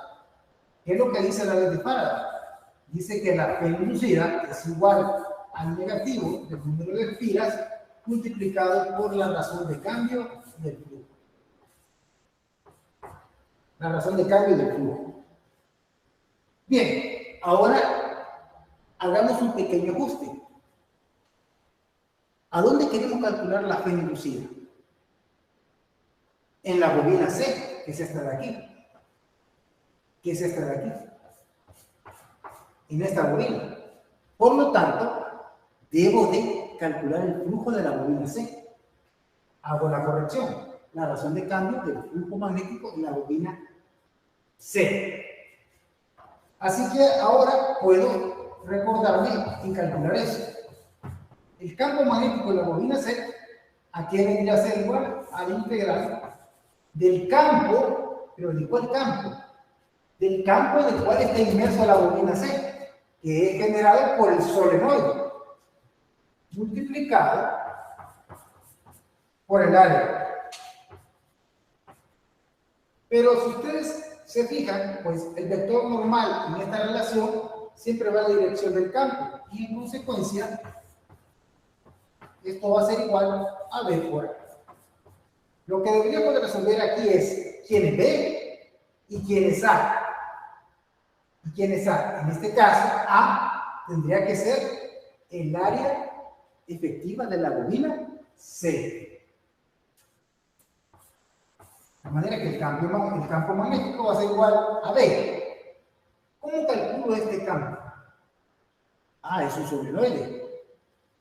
¿Qué es lo que dice la ley de Faraday? Dice que la fe inducida es igual al negativo del número de espiras multiplicado por la razón de cambio del flujo. La razón de cambio del flujo. Bien, ahora hagamos un pequeño ajuste. ¿A dónde queremos calcular la fe inducida? En la bobina C, que es esta de aquí. Que es esta de aquí. En esta bobina. Por lo tanto, debo de calcular el flujo de la bobina C. Hago la corrección. La razón de cambio del flujo magnético en la bobina C. Así que ahora puedo recordarme y calcular eso. El campo magnético de la bobina C, aquí vendría a ser igual a la integral del campo, pero ¿de cuál campo? Del campo en el cual está inmerso la bobina C, que es generado por el solenoide, multiplicado por el área. Pero si ustedes se fijan, pues el vector normal en esta relación siempre va en la dirección del campo, y en consecuencia, esto va a ser igual a B por A. Lo que deberíamos de resolver aquí es quién es B y quién es A. ¿Y quién es A? En este caso, A tendría que ser el área efectiva de la bobina C. De manera que el campo magnético va a ser igual a B. ¿Cómo calculo este campo? Ah, es un solenoide.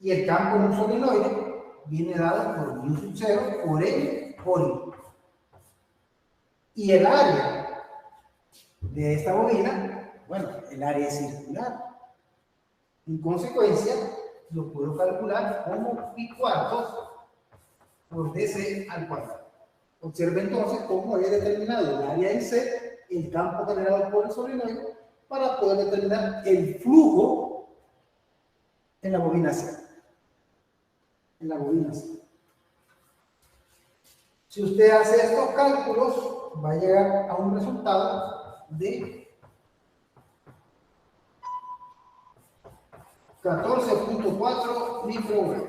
Y el campo en un solenoide viene dado por mu sub 0 por L por I. Y el área de esta bobina, bueno, el área es circular. En consecuencia, lo puedo calcular como pi cuartos por dc al cuadrado. Observe entonces cómo he determinado el área en C, el campo generado por el solenoide, para poder determinar el flujo en la bobina C. En la bobina C. Si usted hace estos cálculos, va a llegar a un resultado de 14.4 microgramos.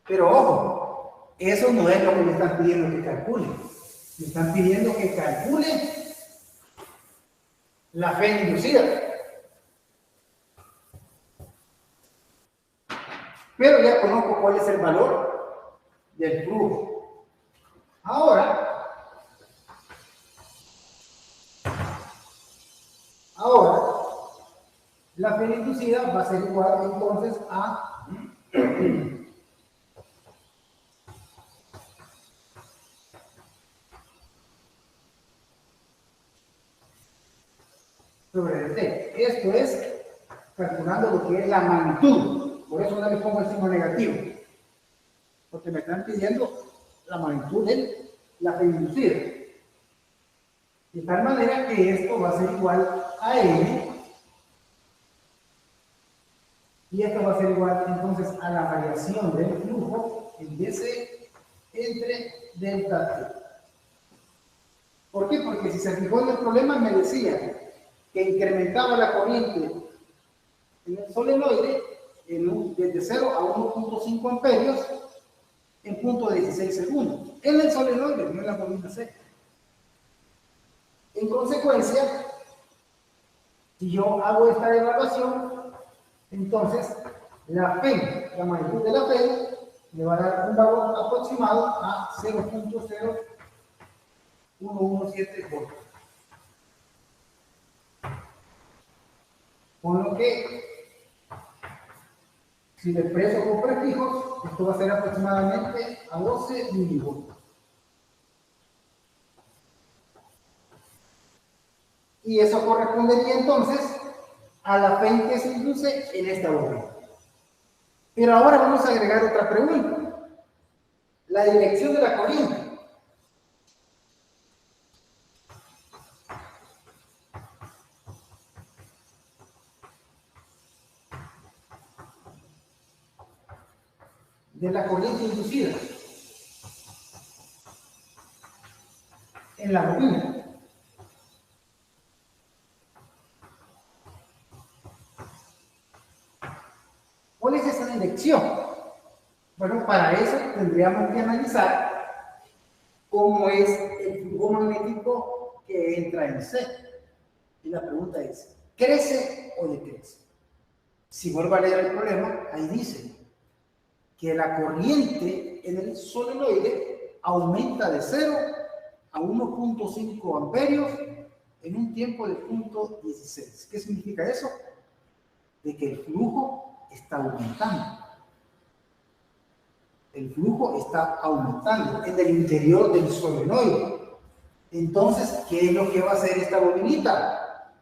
Pero ojo, eso no es lo que me están pidiendo que calcule. Me están pidiendo que calcule la fe inducida. Pero ya conozco cuál es el valor del flujo. Ahora, la fe inducida va a ser igual entonces a sobre el T. Esto es calculando lo que es la magnitud. Por eso no le pongo el signo negativo. Porque me están pidiendo la magnitud de la fe inducida. De tal manera que esto va a ser igual a N. Y esto va a ser igual entonces a la variación del flujo en DC entre delta T. ¿Por qué? Porque si se fijó en el problema me decía que incrementaba la corriente en el solenoide desde 0 a 1.5 amperios en punto 16 segundos. En el solenoide, no en la bobina C. En consecuencia, si yo hago esta evaluación, entonces la P, la magnitud de la P, le va a dar un valor aproximado a 0.0117 voltios. Con lo que, si le expreso con prefijos, esto va a ser aproximadamente a 12 milivoltios. Y eso correspondería entonces a la P que se induce en esta bobina. Pero ahora vamos a agregar otra pregunta. La dirección de la corriente. De la corriente inducida en la bobina. ¿Cuál es esa dirección? Bueno, para eso tendríamos que analizar cómo es el flujo magnético que entra en C. Y la pregunta es, ¿crece o decrece? Si vuelvo a leer el problema, ahí dice que la corriente en el solenoide aumenta de 0 a 1.5 amperios en un tiempo de punto 16. ¿Qué significa eso? De que el flujo está aumentando. El flujo está aumentando en el interior del solenoide. Entonces, ¿qué es lo que va a hacer esta bobinita?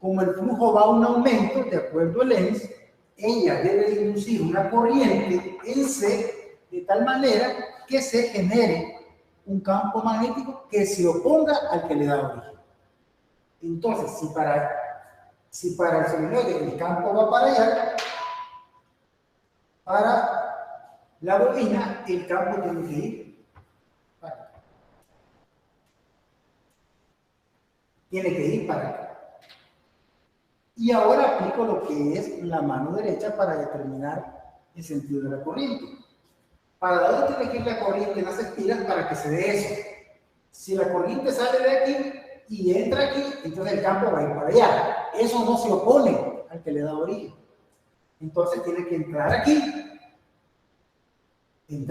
Como el flujo va a un aumento, de acuerdo a Lenz, ella debe inducir una corriente en C de tal manera que se genere un campo magnético que se oponga al que le da origen. Entonces, si para el solenoide el campo va para allá, para la bobina el campo tiene que ir para acá. Tiene que ir para acá. Y ahora aplico lo que es la mano derecha para determinar el sentido de la corriente. ¿Para dónde tiene que ir la corriente en las espiras para que se dé eso? Si la corriente sale de aquí y entra aquí, entonces el campo va a ir para allá. Eso no se opone al que le da origen. Entonces tiene que entrar aquí y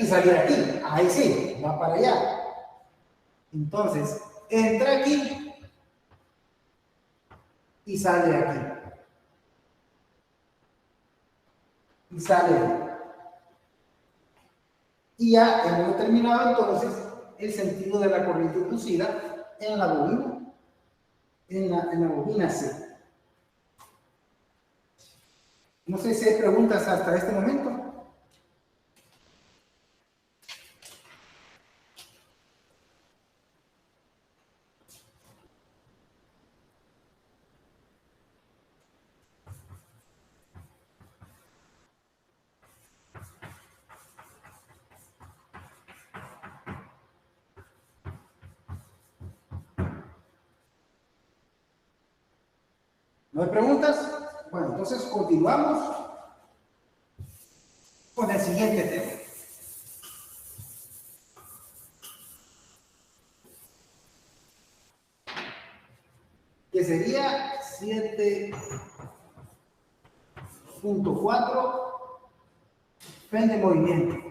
salir aquí. Ahí sí, va para allá. Entonces, entra aquí y sale aquí. Y sale aquí. Y ya hemos determinado entonces el sentido de la corriente inducida en la bobina, en la bobina C. No sé si hay preguntas hasta este momento. ¿No hay preguntas? Bueno, entonces continuamos con el siguiente tema. Que sería 7.4 Fen de movimiento.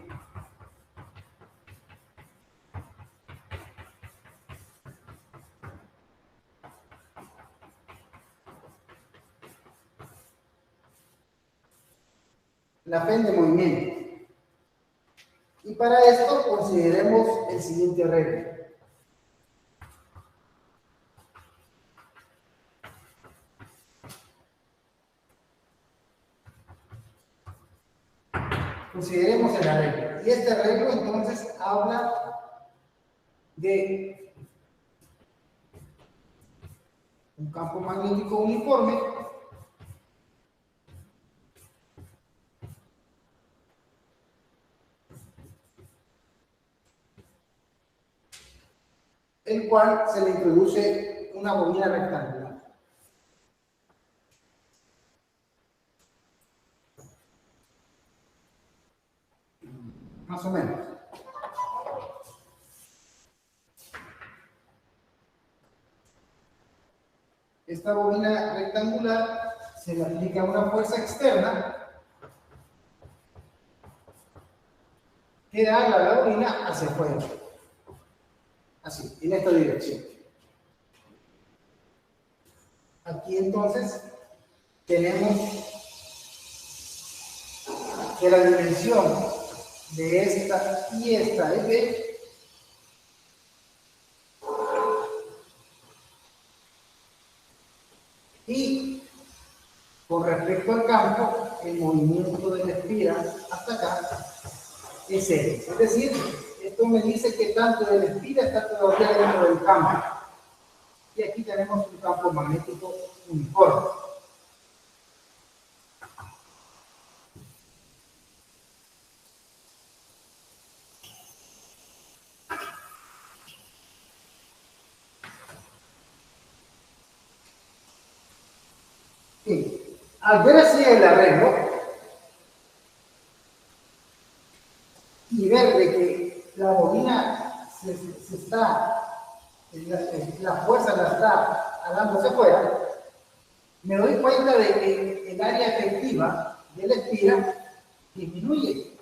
La Fen de movimiento. Y para esto consideremos el siguiente arreglo. Consideremos el arreglo. Y este arreglo entonces habla de un campo magnético uniforme el cual se le introduce una bobina rectangular. Más o menos. Esta bobina rectangular se le aplica una fuerza externa que da la bobina hacia afuera. Así, en esta dirección. Aquí entonces tenemos que la dimensión de esta y esta es B. Y con respecto al campo, el movimiento de la espira hasta acá es L. Es decir, esto me dice que tanto de la espira está todavía dentro del campo. Y aquí tenemos un campo magnético uniforme. Bien. Al ver así el arreglo y ver de que la bobina se está, la fuerza la está jalando hacia afuera, me doy cuenta de que el área efectiva de la espira disminuye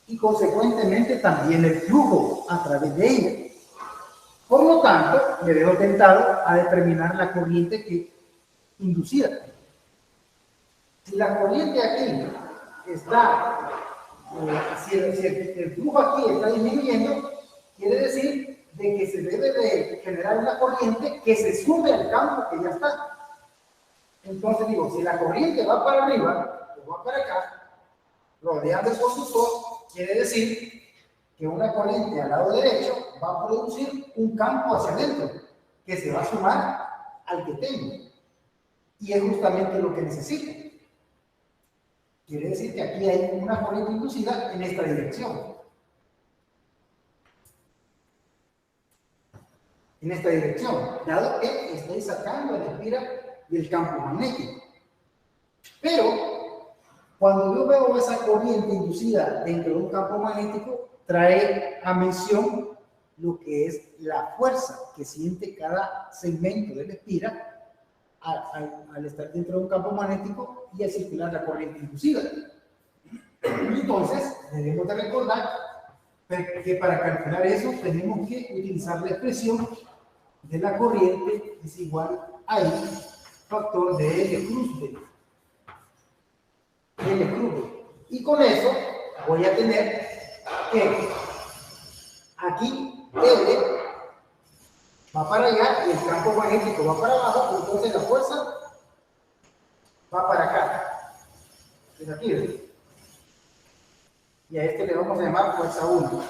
y consecuentemente también el flujo a través de ella. Por lo tanto, me veo tentado a determinar la corriente inducida. Si la corriente aquí está, si el flujo aquí está disminuyendo, quiere decir de que se debe de generar una corriente que se sube al campo que ya está. Entonces digo, si la corriente va para arriba o va para acá, rodeando el conductor, quiere decir que una corriente al lado derecho va a producir un campo hacia adentro, que se va a sumar al que tengo. Y es justamente lo que necesito. Quiere decir que aquí hay una corriente inducida en esta dirección. En esta dirección, dado que estoy sacando la espira del campo magnético. Pero Cuando yo veo esa corriente inducida dentro de un campo magnético, trae a mención lo que es la fuerza que siente cada segmento de la espira al estar dentro de un campo magnético y al circular la corriente inducida. Entonces, debemos de recordar que para calcular eso tenemos que utilizar la expresión de la corriente es igual a I factor de L cruz B. L cruz B. Y con eso voy a tener que aquí L va para allá y el campo magnético va para abajo, entonces la fuerza va para acá. Es aquí, ¿ves? Y a este le vamos a llamar fuerza 1.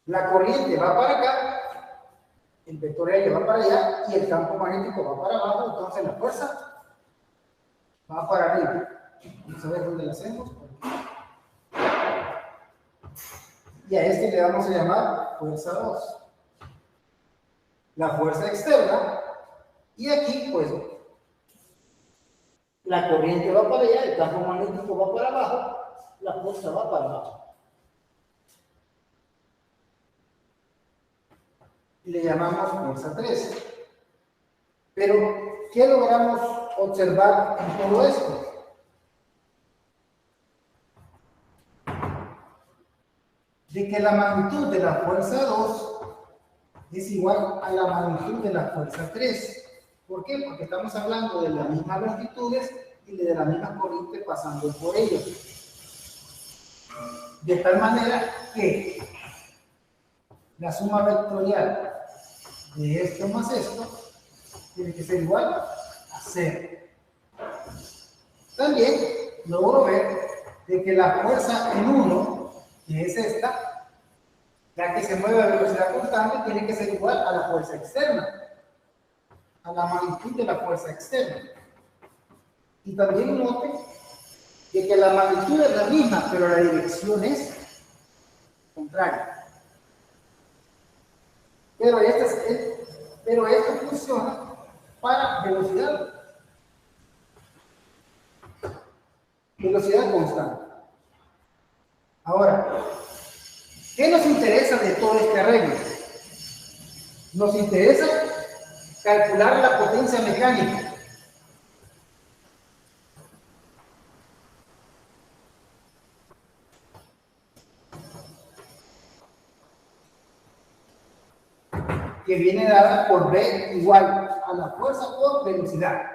La corriente va para acá, el vector L va para allá y el campo magnético va para abajo, entonces la fuerza va para arriba. Vamos a ver dónde la hacemos. Y a este le vamos a llamar fuerza 2. La fuerza externa, y aquí pues la corriente va para allá, el campo magnético va para abajo, la fuerza va para abajo. Y le llamamos fuerza 3. Pero, ¿qué logramos observar en todo esto? De que la magnitud de la fuerza 2 es igual a la magnitud de la fuerza 3. ¿Por qué? Porque estamos hablando de las mismas longitudes y de la misma corriente pasando por ellos. De tal manera que la suma vectorial de esto más esto tiene que ser igual a 0. También logro ver de que la fuerza en 1, que es esta, ya que se mueve a velocidad constante, tiene que ser igual a la fuerza externa, a la magnitud de la fuerza externa. Y también note de que la magnitud es la misma, pero la dirección es contraria. Pero esto funciona para velocidad constante. Ahora, ¿qué nos interesa de todo este arreglo? Nos interesa calcular la potencia mecánica. Que viene dada por V igual a la fuerza por velocidad.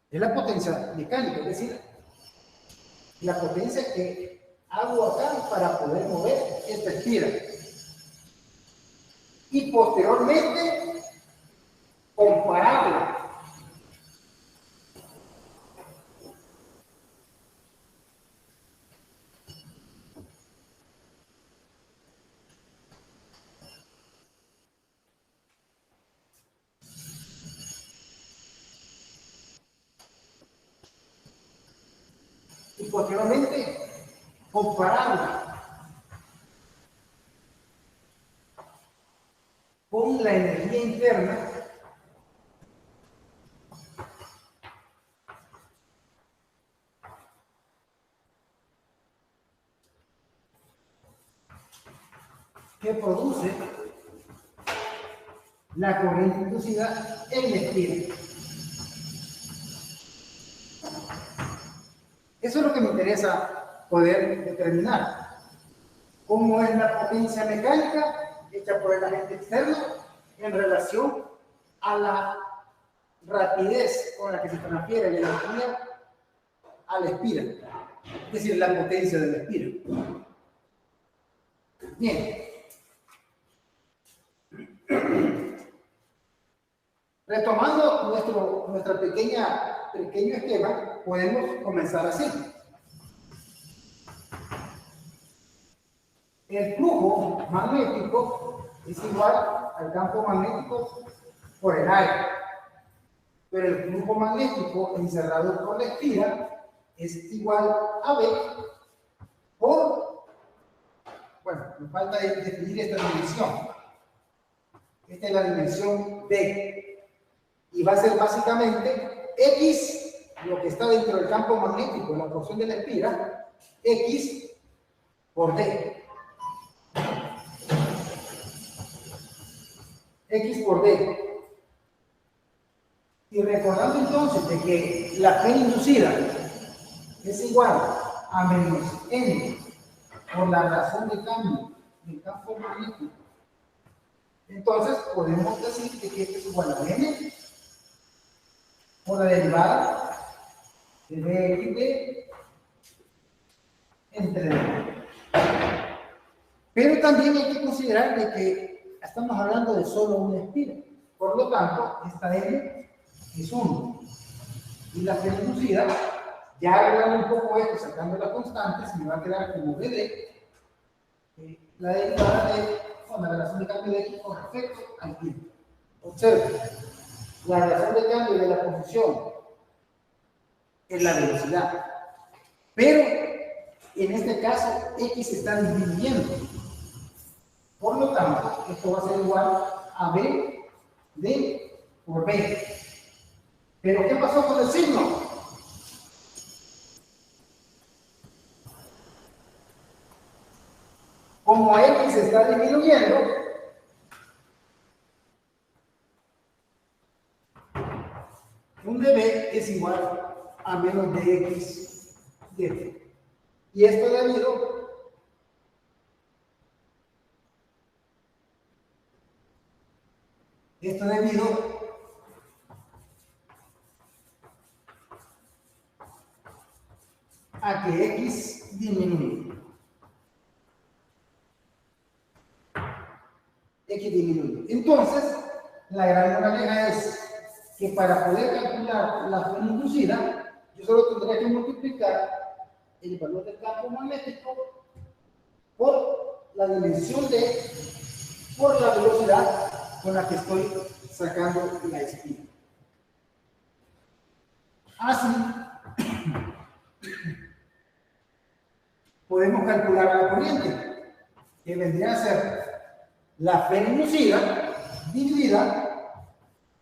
Es la potencia mecánica, es decir, la potencia que hago acá para poder mover esta espira. Y posteriormente, compararla. Y posteriormente, compararla con la energía interna que produce la corriente inducida en la espira. Eso es lo que me interesa poder determinar. ¿Cómo es la potencia mecánica hecha por el agente externo en relación a la rapidez con la que se transfiere la energía a la espira? Es decir, la potencia de la espira. Bien. Retomando nuestro pequeño esquema, podemos comenzar así. El flujo magnético es igual al campo magnético por el aire. Pero el flujo magnético encerrado por la espira es igual a B por, bueno, me falta definir esta dimensión. Esta es la dimensión B. Y va a ser básicamente X, lo que está dentro del campo magnético, la porción de la espira, X por D. X por D. Y recordando entonces de que la P inducida es igual a menos N por la razón de cambio del campo magnético, entonces podemos decir que esto es igual a N por la derivada de dx entre D. Pero también hay que considerar de que estamos hablando de solo una espira. Por lo tanto, esta N es 1. Y la P inducida, ya arreglando un poco esto, sacando las constantes, me va a quedar como BD, la derivada de la relación de cambio de X con respecto al tiempo. Observe, la relación de cambio de la posición es la velocidad. Pero en este caso, X se está disminuyendo. Por lo tanto, esto va a ser igual a B D por B. Pero ¿qué pasó con el signo? Como X se está disminuyendo, un dB es igual a menos dx dt. Y esto debido a que X disminuye. X disminuye. Entonces, la gran moraleja es que para poder calcular la fuerza inducida, yo solo tendría que multiplicar el valor del campo magnético por la dimensión de, por la velocidad con la que estoy sacando la espina. Así, podemos calcular la corriente, que vendría a ser la P inducida dividida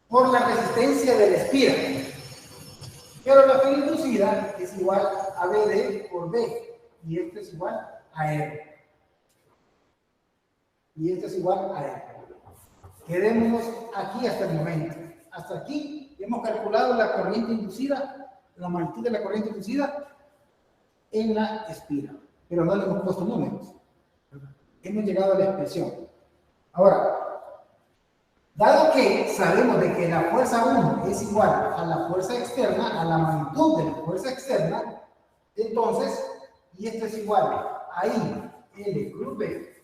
por la resistencia de la espira. Pero la P inducida es igual a BD por D, y esto es igual a R. Y esto es igual a R. Quedémonos aquí hasta el momento. Hasta aquí hemos calculado la corriente inducida, la magnitud de la corriente inducida en la espira, pero no le hemos puesto números. Hemos llegado a la expresión. Ahora, dado que sabemos de que la fuerza 1 es igual a la fuerza externa, a la magnitud de la fuerza externa, entonces, y esto es igual a I, L cruz B,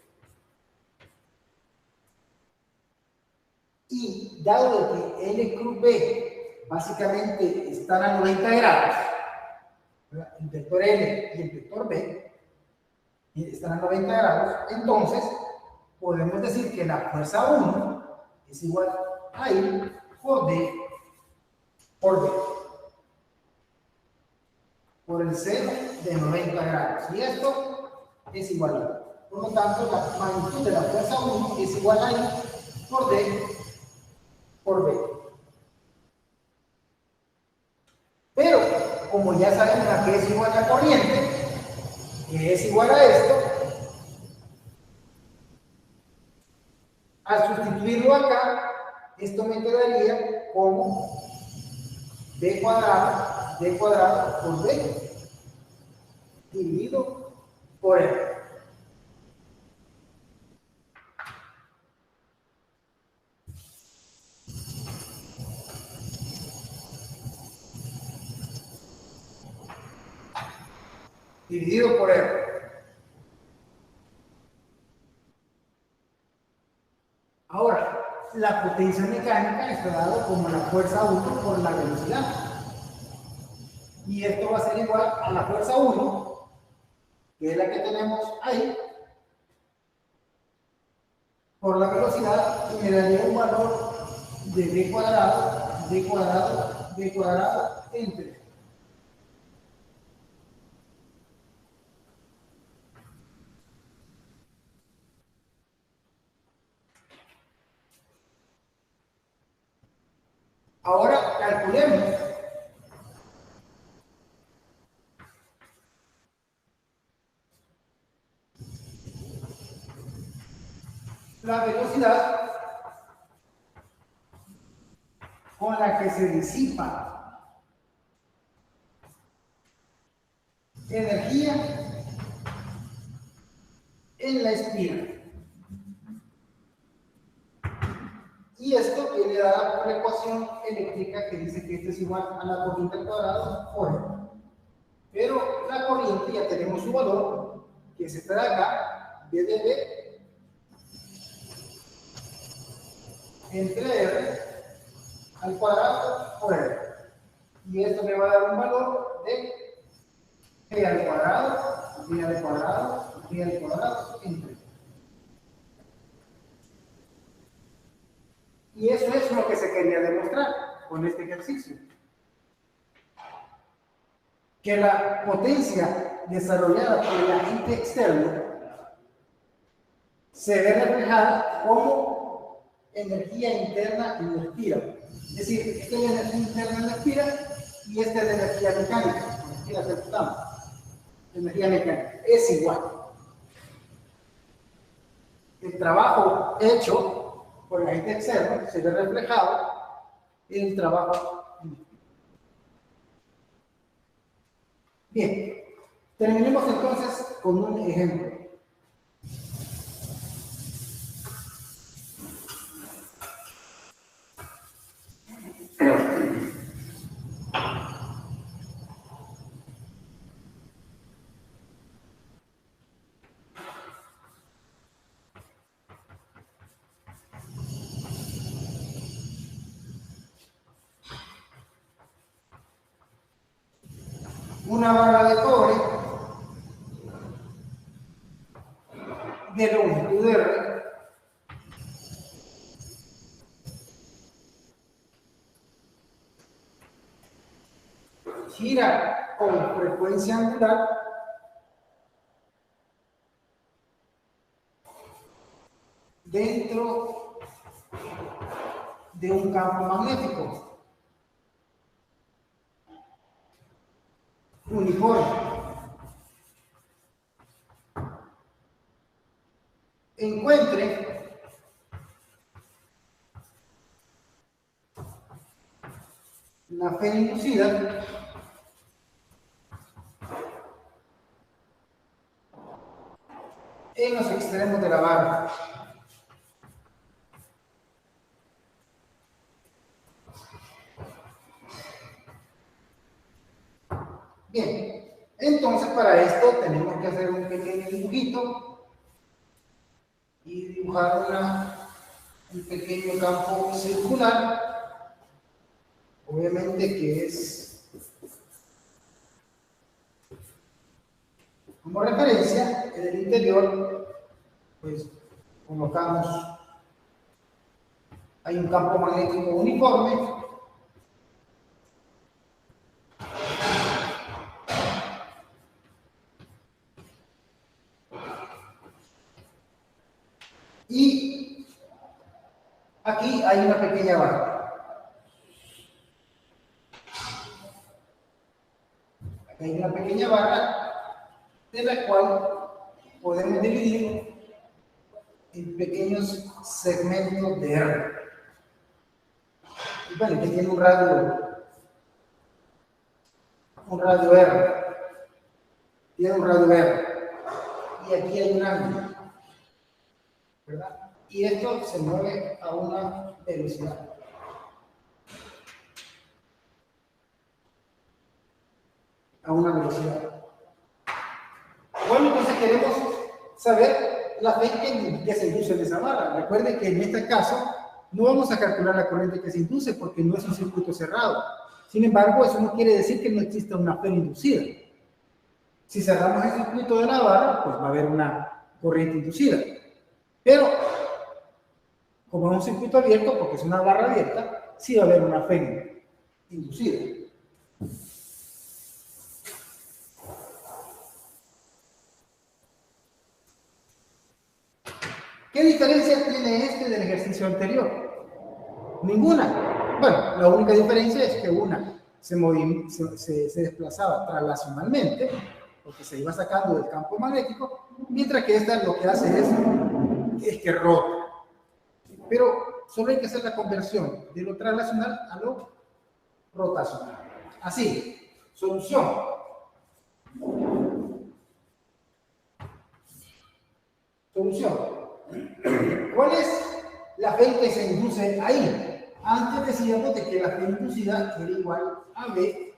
y dado de que L cruz B básicamente están a 90 grados, el vector L y el vector B están a 90 grados, entonces podemos decir que la fuerza 1 es igual a I por D por D, por el seno de 90 grados. Y esto es igual a I. Por lo tanto, la magnitud de la fuerza 1 es igual a I por D por B. Pero, como ya sabemos a qué es igual la corriente, que es igual a esto, al sustituirlo acá, esto me quedaría como D cuadrado por D dividido por R. Dividido por R. Ahora, la potencia mecánica está dada como la fuerza 1 por la velocidad. Y esto va a ser igual a la fuerza 1, que es la que tenemos ahí, por la velocidad, y me daría un valor de D cuadrado entre ahora calculemos la velocidad con la que se disipa energía en la espiral. Y esto viene dada por la ecuación eléctrica que dice que esto es igual a la corriente al cuadrado por E. Pero la corriente ya tenemos su valor, que es esta de acá, B de B, entre R al cuadrado por R. Y esto me va a dar un valor de G al cuadrado, G al cuadrado, G al cuadrado, entre R. Y eso es lo que se quería demostrar con este ejercicio. Que la potencia desarrollada por el agente externo se ve reflejada como energía interna en la espiral. Es decir, esta es la energía interna en la espiral y esta es la energía mecánica. Aquí la ejecutamos. Energía mecánica. Es igual. El trabajo hecho por el agente externo se ve reflejado en el trabajo. Bien, terminemos entonces con un ejemplo. Una barra de cobre de longitud R gira con frecuencia angular dentro de un campo magnético uniforme. Encuentre la fe inducida en los extremos de la barra. Bien, entonces para esto tenemos que hacer un pequeño dibujito y dibujar un pequeño campo circular, obviamente que es como referencia. En el interior pues colocamos, hay un campo magnético uniforme y aquí hay una pequeña barra. Aquí hay una pequeña barra de la cual podemos dividir en pequeños segmentos de R. Y bueno, aquí tiene un radio R. Tiene un radio R. Y aquí hay un ángulo, ¿verdad? Y esto se mueve a una velocidad. A una velocidad. Bueno, entonces queremos saber la fe que se induce en esa barra. Recuerden que en este caso no vamos a calcular la corriente que se induce porque no es un circuito cerrado. Sin embargo, eso no quiere decir que no exista una fe inducida. Si cerramos el circuito de la barra, pues va a haber una corriente inducida. Pero, como es un circuito abierto, porque es una barra abierta, sí va a haber una fe inducida. ¿Qué diferencia tiene este del ejercicio anterior? Ninguna. Bueno, la única diferencia es que una se desplazaba traslacionalmente, porque se iba sacando del campo magnético, mientras que esta lo que hace es que rota. pero solo hay que hacer la conversión de lo translacional a lo rotacional. Así, solución. Solución. ¿Cuál es la fe que se induce ahí? Antes decíamos de que la fe inducida era igual a B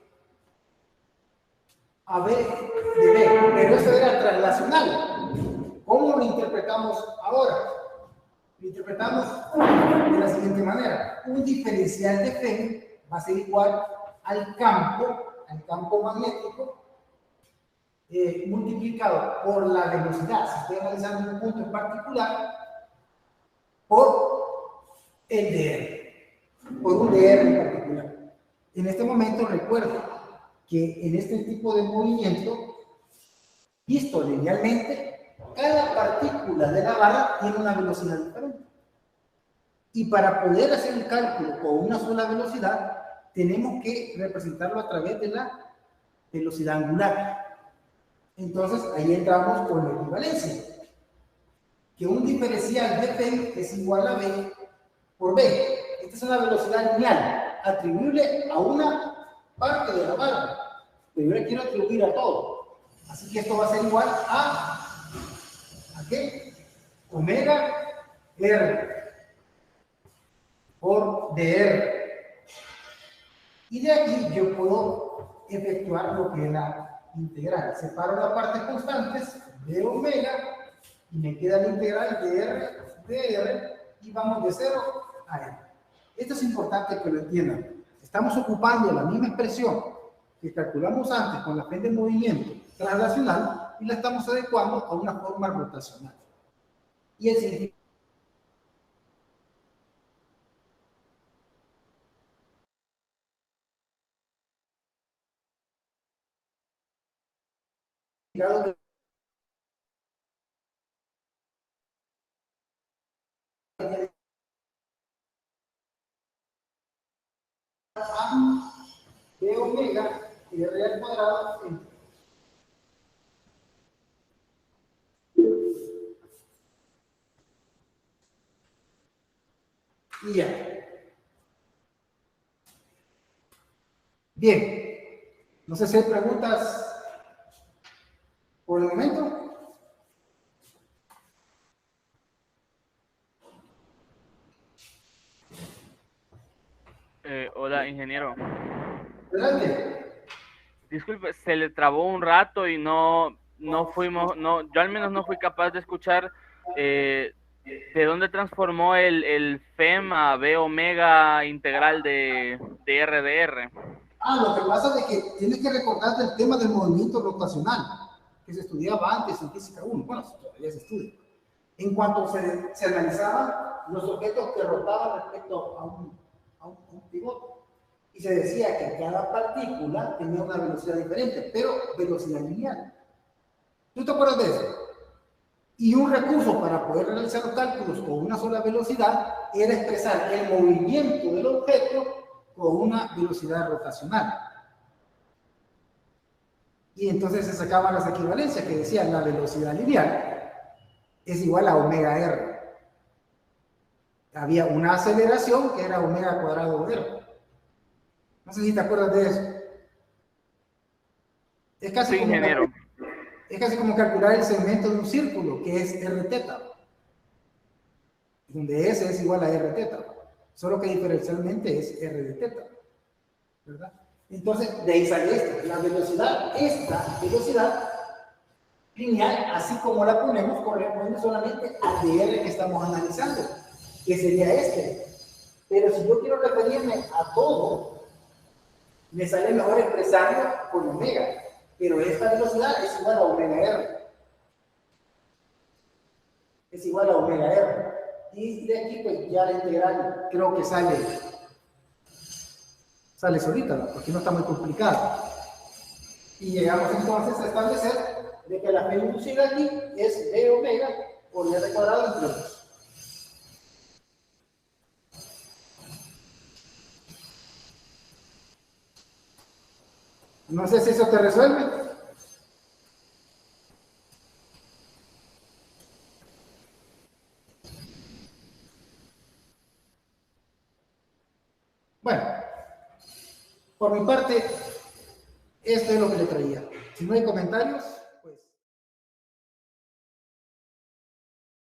de B, pero eso era translacional. ¿Cómo lo interpretamos ahora? Lo interpretamos de la siguiente manera. Un diferencial de fe va a ser igual al campo magnético, multiplicado por la velocidad, si estoy analizando un punto en particular, por el dr, por un dr en particular. En este momento recuerdo que en este tipo de movimiento, visto linealmente, cada partícula de la barra tiene una velocidad diferente. Y para poder hacer un cálculo con una sola velocidad, tenemos que representarlo a través de la velocidad angular. Entonces, ahí entramos con la equivalencia. Que un diferencial de P es igual a B por B. Esta es una velocidad lineal, atribuible a una parte de la barra. Pero yo le quiero atribuir a todo. Así que esto va a ser igual ¿a qué? Omega R por dr. Y de aquí yo puedo efectuar lo que es la integral. Separo las partes constantes de omega y me queda la integral de R de R y vamos de 0 a R. Esto es importante que lo entiendan. Estamos ocupando la misma expresión que calculamos antes con la fe de movimiento translacional y la estamos adecuando a una forma rotacional. Y el significado de de omega R al cuadrado y ya. Bien, no sé si hay preguntas por el momento. Hola, ingeniero. Adelante. Disculpe, se le trabó un rato y no fuimos, yo al menos no fui capaz de escuchar de dónde transformó el FEM a B omega integral de RDR. Lo que pasa es que tienes que recordarte el tema del movimiento rotacional, que se estudiaba antes en física 1. Bueno, todavía se estudia. En cuanto se analizaban los objetos que rotaban respecto a un pivote. Y se decía que cada partícula tenía una velocidad diferente, pero velocidad lineal. ¿Tú te acuerdas de eso? Y un recurso para poder realizar los cálculos con una sola velocidad era expresar el movimiento del objeto con una velocidad rotacional. Y entonces se sacaban las equivalencias que decían la velocidad lineal es igual a omega R. Había una aceleración que era omega cuadrado R. No sé si te acuerdas de eso. Es casi, sí, ingeniero. Es casi como calcular el segmento de un círculo, que es R teta. Donde S es igual a R teta. Solo que diferencialmente es R de teta. ¿Verdad? Entonces, de ahí sale esto. La velocidad, esta velocidad lineal, así como la ponemos, corresponde solamente al dr que estamos analizando, que sería este. Pero si yo quiero referirme a todo, me sale mejor expresarlo con omega. Pero esta velocidad es igual a omega R. Es igual a omega R. Y de aquí, pues ya la integral creo que sale solita, ¿no? Porque no está muy complicado. Y llegamos entonces a establecer de que la P inducida aquí es B omega por R cuadrado entre 2. No sé si eso te resuelve. Bueno, por mi parte, esto es lo que le traía. Si no hay comentarios,